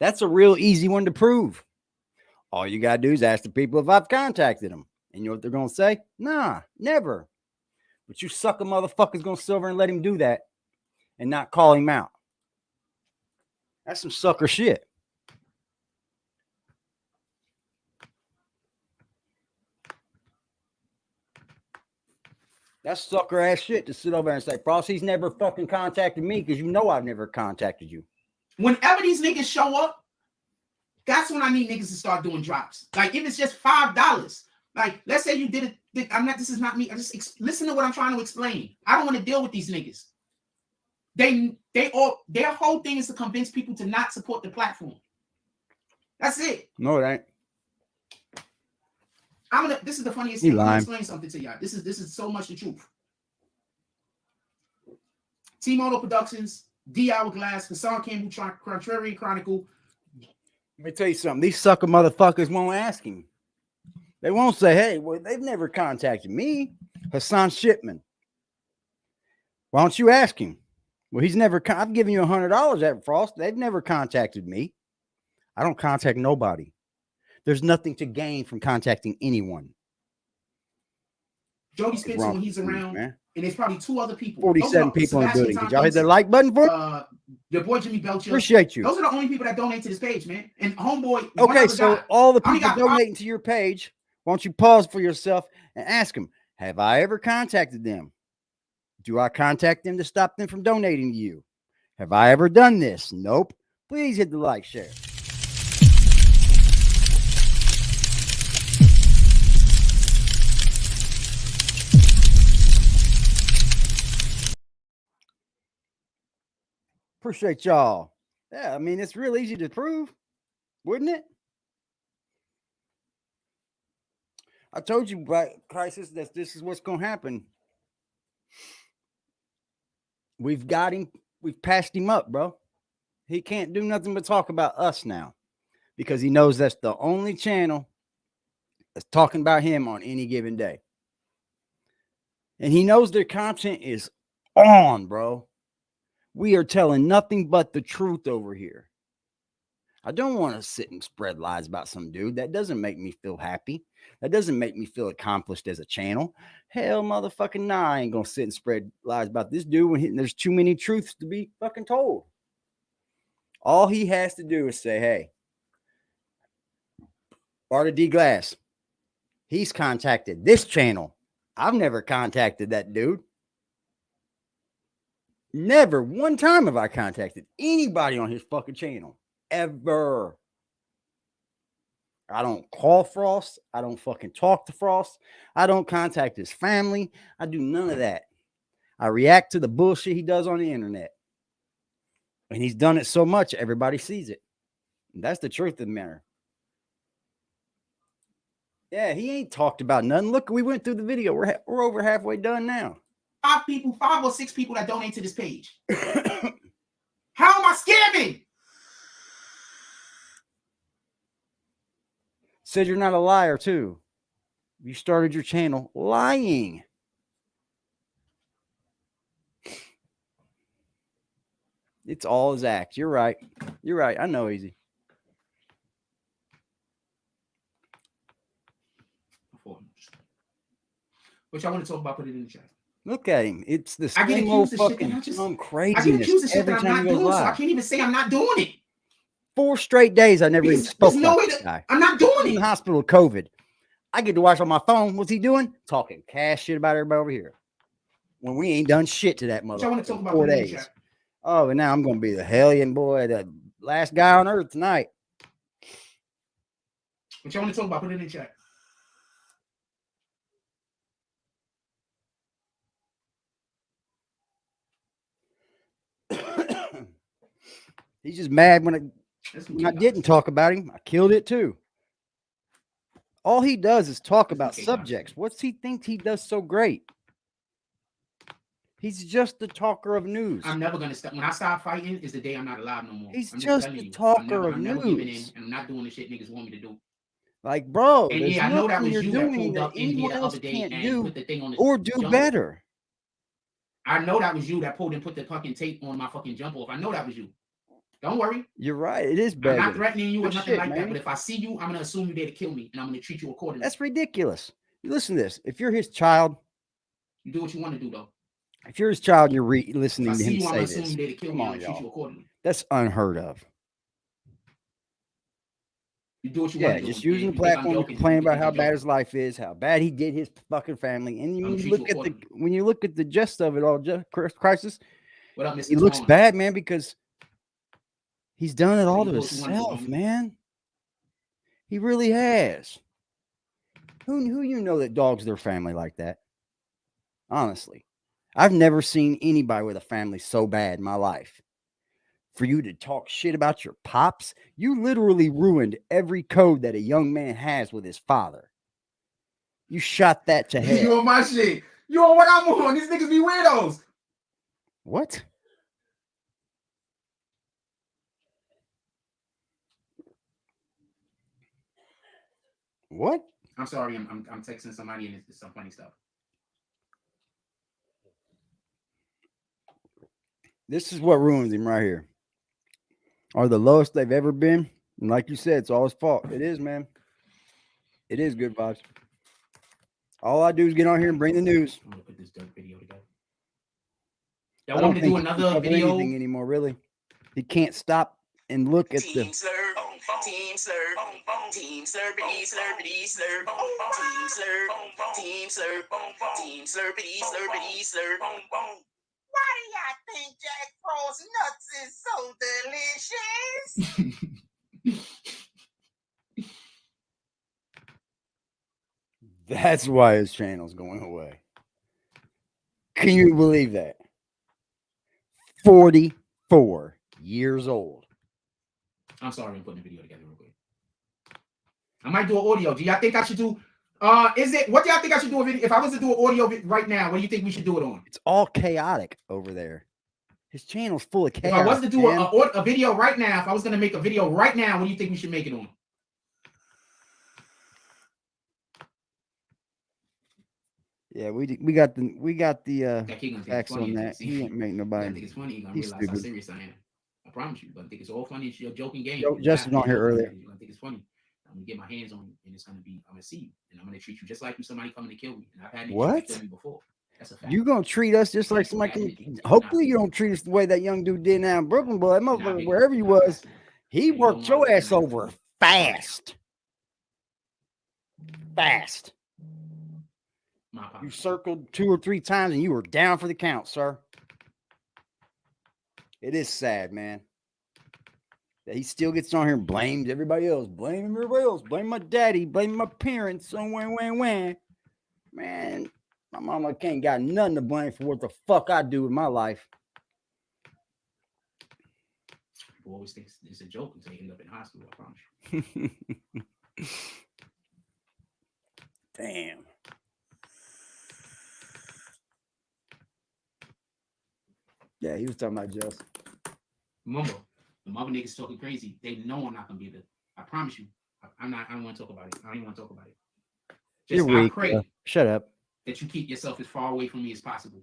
That's a real easy one to prove. All you got to do is ask the people if I've contacted them. And you know what they're going to say? Nah, never. But you sucker motherfuckers going to sit over and let him do that and not call him out. That's some sucker shit. That's sucker ass shit to sit over and say, Frosty's never fucking contacted me because you know I've never contacted you. Whenever these niggas show up, that's when I need niggas to start doing drops. Like if it's just $5, like let's say you did it. This is not me. I just listen to what I'm trying to explain. I don't want to deal with these niggas. Their whole thing is to convince people to not support the platform. That's it. No, it ain't. This is the funniest thing. I'm gonna explain something to y'all. This is so much the truth. T-Moto Productions, D Hourglass, Hassan Campbell, Contrarian Chronicle. Let me tell you something. These sucker motherfuckers won't ask him. They won't say, hey, well, they've never contacted me. Hassan Shipman. Why don't you ask him? Well, he's never, I've given you $100 at Frost. They've never contacted me. I don't contact nobody. There's nothing to gain from contacting anyone. Jody Spencer, when he's around, and there's probably 2 other people. 47 people in the building. Did y'all hit the like button for it? Your boy Jimmy Belcher. Appreciate you. Those are the only people that donate to this page, man. And homeboy. Okay, so guy. all the people donating to your page, why don't you pause for yourself and ask them, have I ever contacted them? Do I contact them to stop them from donating to you? Have I ever done this? Nope. Please hit the like, share. Appreciate y'all. Yeah, I mean, it's real easy to prove, wouldn't it? I told you, Black Crisis, that this is what's going to happen. We've got him. We've passed him up, bro. He can't do nothing but talk about us now because he knows that's the only channel that's talking about him on any given day. And he knows their content is on, bro. We are telling nothing but the truth over here. I don't want to sit and spread lies about some dude. That doesn't make me feel happy. That doesn't make me feel accomplished as a channel. Hell, motherfucking nah, I ain't going to sit and spread lies about this dude when there's too many truths to be fucking told. All he has to do is say, hey, Arta D. Glass, he's contacted this channel. I've never contacted that dude. Never one time have I contacted anybody on his fucking channel. Ever. I don't call Frost. I don't fucking talk to Frost. I don't contact his family. I do none of that. I react to the bullshit he does on the internet. And he's done it so much, everybody sees it. And that's the truth of the matter. Yeah, he ain't talked about nothing. Look, we went through the video. We're over halfway done now. 5 or 6 people that donate to this page. How am I scamming? Said you're not a liar, too. You started your channel lying. It's all his act. You're right. You're right. I know, Easy. Which I want to talk about, put it in the chat. Look at him. It's the I get same old accused of shit. fucking I get accused of shit that I'm not doing, so I can't even say I'm not doing it. 4 straight days I never even spoke to this guy. I'm not doing it. In the hospital with COVID. I get to watch on my phone. What's he doing? Talking cash shit about everybody over here. When we ain't done shit to that motherfucker. I want to talk about 4 days. Oh, and now I'm going to be the hellion boy, the last guy on earth tonight. What y'all want to talk about? Put it in the chat. He's just mad when I didn't talk about him. I killed it too. All he does is talk about subjects. What's he think he does so great? He's just the talker of news. I'm never gonna stop. When I start fighting, is the day I'm not alive no more. He's just the talker of news. And I'm not doing the shit niggas want me to do. Like, bro, and yeah, I know that was you that pulled up in here the other day and put the thing on the or do better. I know that was you that pulled and put the fucking tape on my fucking jump off. I know that was you. Don't worry. You're right. It is better. I'm not threatening you or nothing like that. But if I see you, I'm going to assume you're there to kill me. And I'm going to treat you accordingly. That's ridiculous. Listen to this. If you're his child. You do what you want to do, though. If you're his child and you're listening to him say I'm this. assuming you're there to kill me. I'm going to treat you accordingly. That's unheard of. You do what you want to do. Just using the platform to complain about how bad his life is, how bad he did his fucking family. And when you look at the gist of it all, Crisis, what up, Mr. he looks bad, man, because he's done it all to himself, man. He really has. Who you know that dogs their family like that? Honestly, I've never seen anybody with a family so bad in my life. For you to talk shit about your pops, you literally ruined every code that a young man has with his father. You shot that to hell. You on my shit. You on what I'm on. These niggas be weirdos. What? What? I'm sorry. I'm texting somebody and it's some funny stuff. This is what ruins him right here. Are the lowest they've ever been. And like you said, it's all his fault. It is, man. It is Good Vibes. All I do is get on here and bring the news. I'm gonna put this video together. I Y'all don't want me to do think he can another cover video? anything anymore, really. He can't stop and look at the. Team slurp, team slurp, team slurpity slurpity slurp, team slurp, team slurp, team slurpity slurpity slurp. Why do y'all think Jack Frost nuts is so delicious? That's why his channel's going away. Can you believe that? 44 years old. I'm sorry, I'm putting the video together real quick. I might do an audio. Do y'all think I should do? What do y'all think I should do a video? If I was to do an audio right now, what do you think we should do it on? It's all chaotic over there. His channel's full of chaos. If I was to do a video right now, if I was going to make a video right now, what do you think we should make it on? Yeah, we got the facts on that. He ain't make nobody. I think it's funny. You're gonna realize how serious I am. I promise you. You're gonna think it's all funny. It's your joking game. Justin on here earlier. You're gonna think it's funny. I'm gonna get my hands on you, and it's gonna be. I'm gonna see you, and I'm gonna treat you just like you somebody coming to kill me. And I've had niggas kill me before. That's a fact. You gonna treat us just like somebody? Hopefully, you don't treat us the way that young dude did now in Brooklyn, boy. That motherfucker, wherever he was, he worked your ass over fast. Fast. You circled 2 or 3 times and you were down for the count, sir. It is sad, man. That he still gets on here and blames everybody else. Blame everybody else. Blame my daddy. Blame my parents. So when. Man, my mama can't got nothing to blame for what the fuck I do with my life. People always think it's a joke until they end up in hospital, I promise you. Damn. Yeah, he was talking about Justin. Remember, the mother niggas talking crazy. They know I'm not gonna be able to. I promise you. I don't want to talk about it. I don't even want to talk about it. Just You're weak, I pray bro. Shut up. that you keep yourself as far away from me as possible.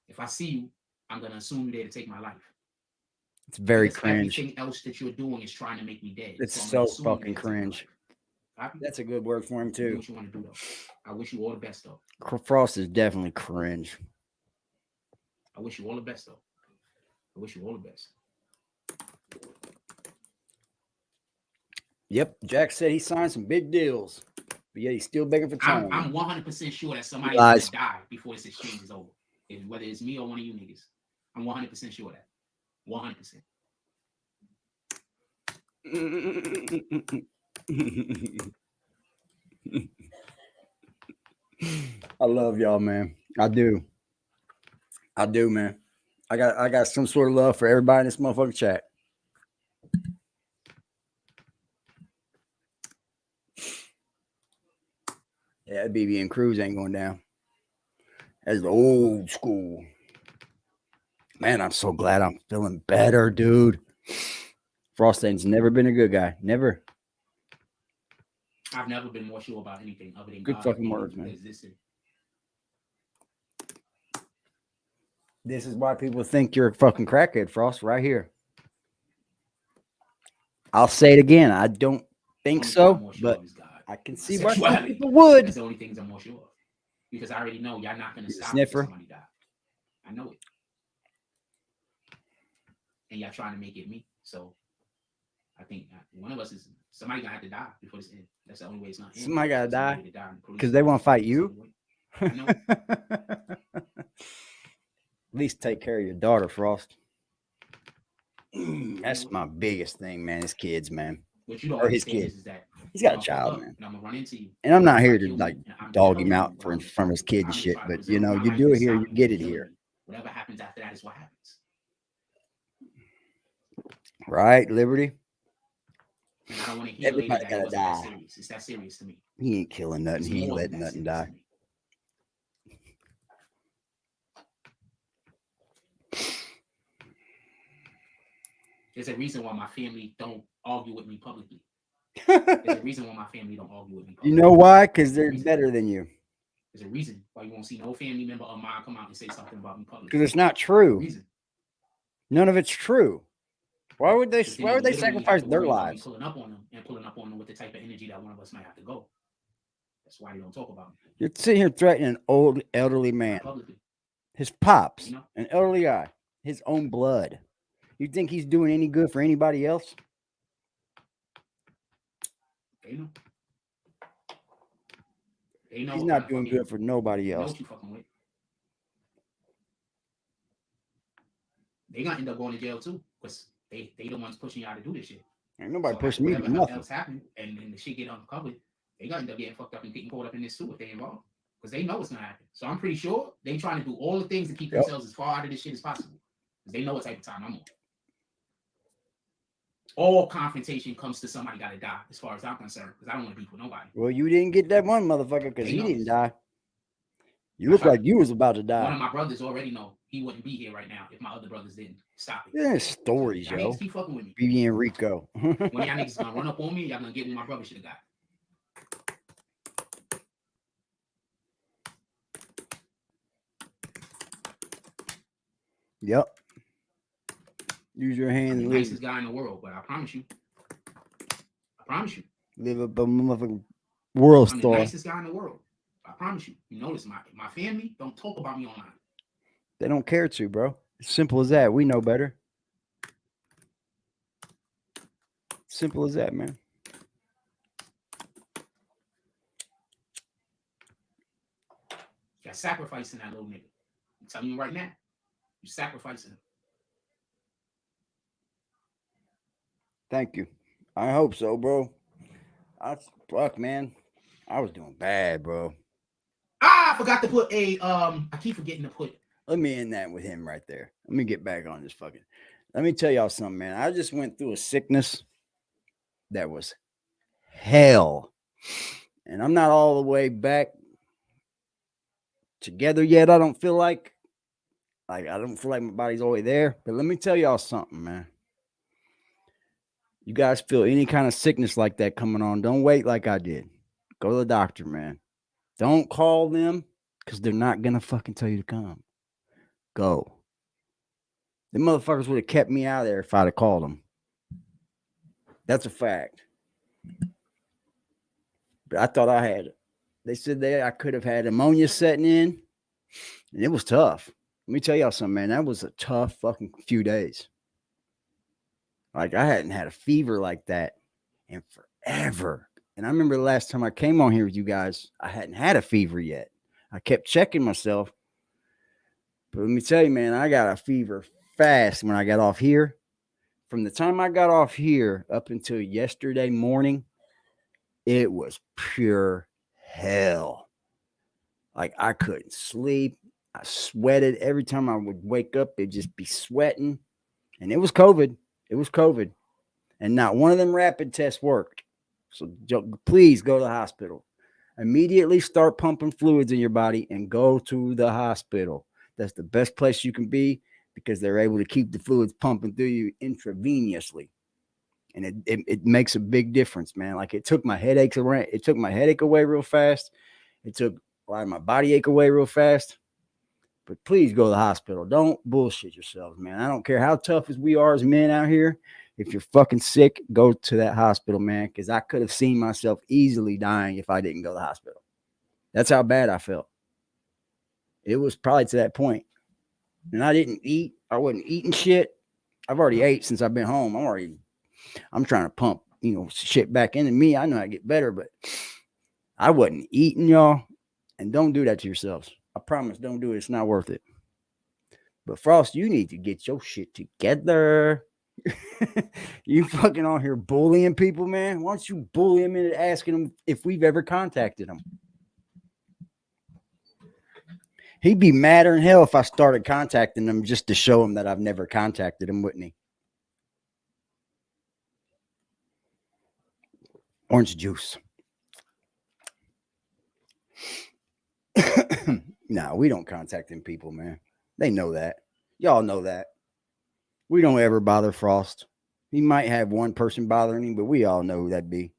If I see you, I'm gonna assume you're there to take my life. It's very cringe. Everything else that you're doing is trying to make me dead. It's so fucking cringe. Copy? That's a good word for him Do too. what you want to do, though. I wish you all the best, though. Frost is definitely cringe. I wish you all the best, though. I wish you all the best. Yep, Jack said he signed some big deals, but yeah, he's still begging for time. I'm 100% sure that somebody's gonna die before this exchange is over. Whether it's me or one of you niggas, I'm 100% sure of that. 100%. I love y'all, man. I do, man. I got some sort of love for everybody in this motherfucking chat. Yeah, BB and Cruz ain't going down. That's the old school. Man, I'm so glad I'm feeling better, dude. Frostaine's never been a good guy. Never. I've never been more sure about anything other than Good God fucking words, man. This is why people think you're a fucking crackhead, Frost, right here. I'll say it again. I don't think so, but I can see why people would. That's the only things I'm more sure of. Because I already know y'all not going to stop sniffer. somebody die. I know it. And y'all trying to make it me. So I think one of us is somebody gonna have to die before this ends. That's the only way it's gonna end. Somebody gotta die because they want to fight you. At least take care of your daughter, Frost. That's my biggest thing, man. His kids, man. Or his kids. He's got a child, man. And I'm gonna run into you. And I'm not here to like dog him out in front of his kid and shit, but you know, you do it here, you get it here. Whatever happens after that is what happens. Right, Liberty? And I don't want to hear Everybody gotta die. It's that serious to me. He ain't killing nothing. He ain't letting nothing die. There's a reason why my family don't argue with me publicly. There's a reason why my family don't argue with me publicly. You know why? Because they're better than you. There's a reason why you won't see no family member of mine come out and say something about me publicly. Because it's not true. None of it's true. Why would they sacrifice their lives? Pulling up on them with the type of energy that one of us might have to go. That's why they don't talk about me You're sitting here threatening an old elderly man, publicly. his pops, You know? an elderly guy, his own blood. You think he's doing any good for anybody else? They know. They know He's what not kind of doing fucking, good for nobody they know else. what you fucking with. They gonna end up going to jail too, because they the ones pushing y'all to do this shit. Ain't nobody So pushing me to whatever nothing. else happened, and the shit get uncovered, they gonna end up getting fucked up and getting caught up in this too if they involved, because they know it's gonna happen. So I'm pretty sure they trying to do all the things to keep themselves as far out of this shit as possible, because they know what type of time I'm on. All confrontation comes to somebody gotta die, as far as I'm concerned, because I don't want to beef with nobody. Well, you didn't get that one motherfucker because They he know didn't this. die. You That's look like right. you was about to One die. of my brothers already know he wouldn't be here right now if my other brothers didn't stop it. Yeah, stories, Y'all yo. niggas keep fucking with me. BB and Rico. When y'all niggas gonna run up on me, y'all gonna get what my brother should have got. Yep. Use your hand I'm the and live, nicest guy in the world, but I promise you, live up a motherfucking world I'm the star. nicest guy in the world. I promise you. You notice my family don't talk about me online. They don't care to, bro. It's simple as that. We know better. Simple as that, man. You got sacrificing that little nigga. I'm telling you right now, you sacrificing him. Thank you. I hope so, bro. Fuck, man. I was doing bad, bro. I forgot to put a I keep forgetting to put. Let me end that with him right there. Let me get back on this fucking. Let me tell y'all something, man. I just went through a sickness that was hell. And I'm not all the way back together yet. I don't feel like I don't feel like my body's all the way there. But let me tell y'all something, man. You guys feel any kind of sickness like that coming on, don't wait like I did. Go to the doctor, man. Don't call them because they're not going to fucking tell you to come. Go. The motherfuckers would have kept me out of there if I'd have called them. That's a fact. But I thought I had it. They said I could have had pneumonia setting in, and it was tough. Let me tell y'all something, man. That was a tough fucking few days. Like, I hadn't had a fever like that in forever. And I remember the last time I came on here with you guys, I hadn't had a fever yet. I kept checking myself. But let me tell you, man, I got a fever fast when I got off here. From the time I got off here up until yesterday morning, it was pure hell. Like, I couldn't sleep. I sweated. Every time I would wake up, it'd just be sweating. And it was COVID. It was COVID. And not one of them rapid tests worked. So please go to the hospital. Immediately start pumping fluids in your body and go to the hospital. That's the best place you can be because they're able to keep the fluids pumping through you intravenously. And it makes a big difference, man. Like, it took my headaches away. It took my headache away real fast. It took a lot of my body ache away real fast. But please go to the hospital. Don't bullshit yourselves, man. I don't care how tough as we are as men out here. If you're fucking sick, go to that hospital, man, because I could have seen myself easily dying if I didn't go to the hospital. That's how bad I felt. It was probably to that point. And I didn't eat. I wasn't eating shit. I've already ate since I've been home. I'm trying to pump, shit back into me. I know I get better, but I wasn't eating, y'all. And don't do that to yourselves. I promise, don't do it. It's not worth it. But Frost, you need to get your shit together. You fucking on here bullying people, man. Why don't you bully them into asking them if we've ever contacted them? He'd be madder than hell if I started contacting them just to show him that I've never contacted him, wouldn't he? Orange juice. No, we don't contact them people, man. They know that. Y'all know that. We don't ever bother Frost. He might have one person bothering him, but we all know who that'd be.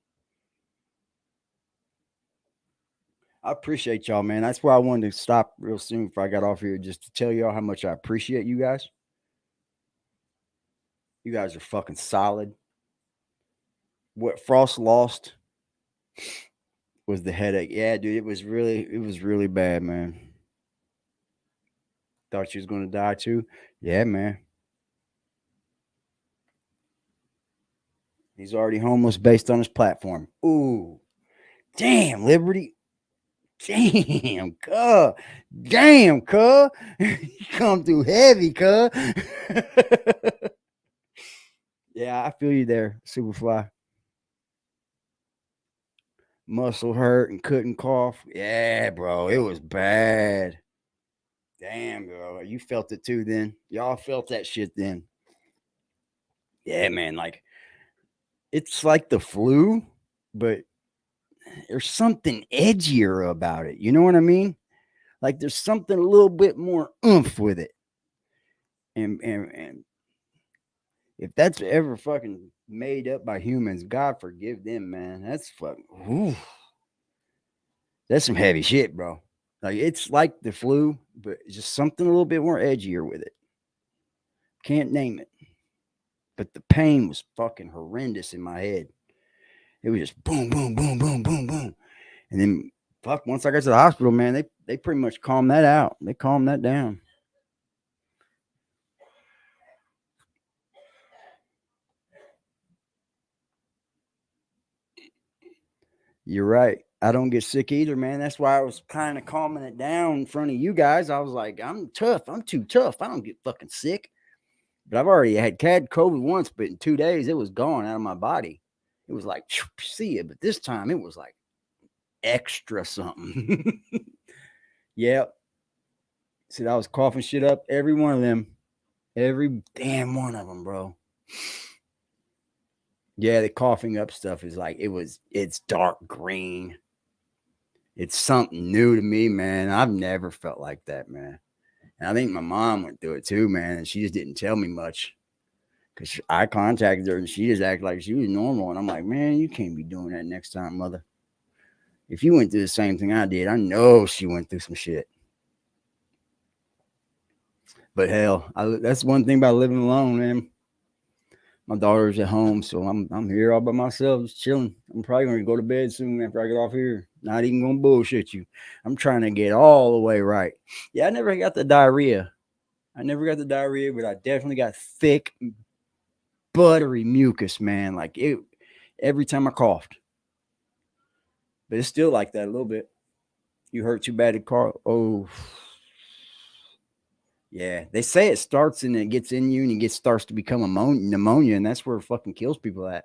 I appreciate y'all, man. That's why I wanted to stop real soon before I got off here, just to tell y'all how much I appreciate you guys. You guys are fucking solid. What Frost lost Was the headache. Yeah, dude, it was really bad, man. Thought she was gonna die too. Yeah, man. He's already homeless based on his platform. Ooh. Damn, Liberty. Damn, cuh. Damn, cuh. You come through heavy, cuh. Yeah, I feel you there, Superfly. Muscle hurt and couldn't cough. Yeah, bro, it was bad. Damn, bro, you felt it too then. Y'all felt that shit then. Yeah, man, like it's like the flu, but there's something edgier about it. You know what I mean? Like there's something a little bit more oomph with it. And if that's ever fucking made up by humans, God forgive them, man. That's fucking ooh. That's some heavy shit, bro. Like it's like the flu, but it's just something a little bit more edgier with it. Can't name it. But the pain was fucking horrendous in my head. It was just boom, boom, boom, boom, boom, boom. And then fuck, once I got to the hospital, man, they pretty much calmed that out. They calmed that down. You're right. I don't get sick either, man. That's why I was kind of calming it down in front of you guys. I was like, I'm tough. I'm too tough. I don't get fucking sick. But I've already had COVID once, but in 2 days, it was gone out of my body. It was like, see it. But this time, it was like extra something. Yep. See, I was coughing shit up. Every one of them. Every damn one of them, bro. Yeah, the coughing up stuff is like, it's dark green. It's something new to me, man. I've never felt like that, man. And I think my mom went through it too, man. And she just didn't tell me much because I contacted her and she just acted like she was normal. And I'm like, man, you can't be doing that next time, mother. If you went through the same thing I did, I know she went through some shit. But hell, that's one thing about living alone, man. My daughter's at home, so I'm here all by myself, just chilling. I'm probably gonna go to bed soon after I get off here. Not even gonna bullshit you. I'm trying to get all the way right. Yeah, I never got the diarrhea. But I definitely got thick, buttery mucus, man. Like it every time I coughed. But it's still like that a little bit. You hurt too bad to cough. Oh. Yeah, they say it starts and it gets in you and it starts to become pneumonia, and that's where it fucking kills people at.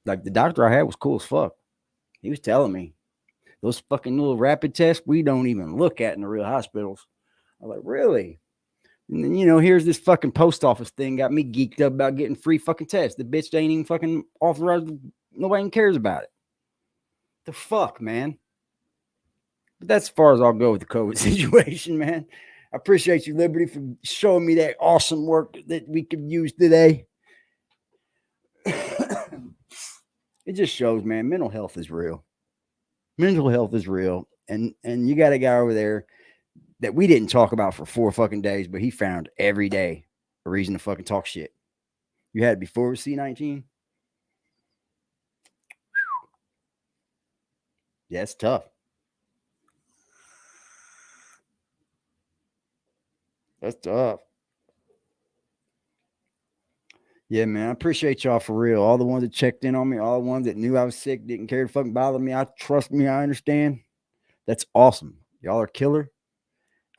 Like the doctor I had was cool as fuck. He was telling me those fucking little rapid tests we don't even look at in the real hospitals. I was like, really? And then, here's this fucking post office thing got me geeked up about getting free fucking tests. The bitch ain't even fucking authorized. Nobody even cares about it. The fuck, man? But that's as far as I'll go with the COVID situation, man. I appreciate you, Liberty, for showing me that awesome work that we could use today. It just shows, man, mental health is real. Mental health is real. And you got a guy over there that we didn't talk about for 4 fucking days, but he found every day a reason to fucking talk shit. You had it before with C19? Yeah, it's tough. That's tough. Yeah, man. I appreciate y'all for real. All the ones that checked in on me, all the ones that knew I was sick, didn't care to fucking bother me. I trust me. I understand. That's awesome. Y'all are killer.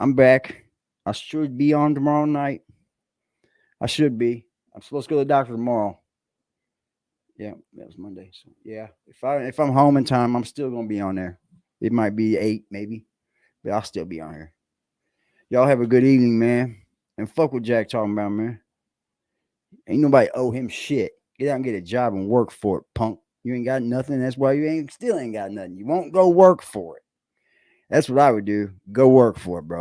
I'm back. I should be on tomorrow night. I should be. I'm supposed to go to the doctor tomorrow. Yeah, that was Monday. So yeah, if I'm home in time, I'm still gonna be on there. It might be 8, maybe, but I'll still be on here. Y'all have a good evening, man. And fuck what Jack talking about, man. Ain't nobody owe him shit. Get out and get a job and work for it, punk. You ain't got nothing. That's why you still ain't got nothing. You won't go work for it. That's what I would do. Go work for it, bro.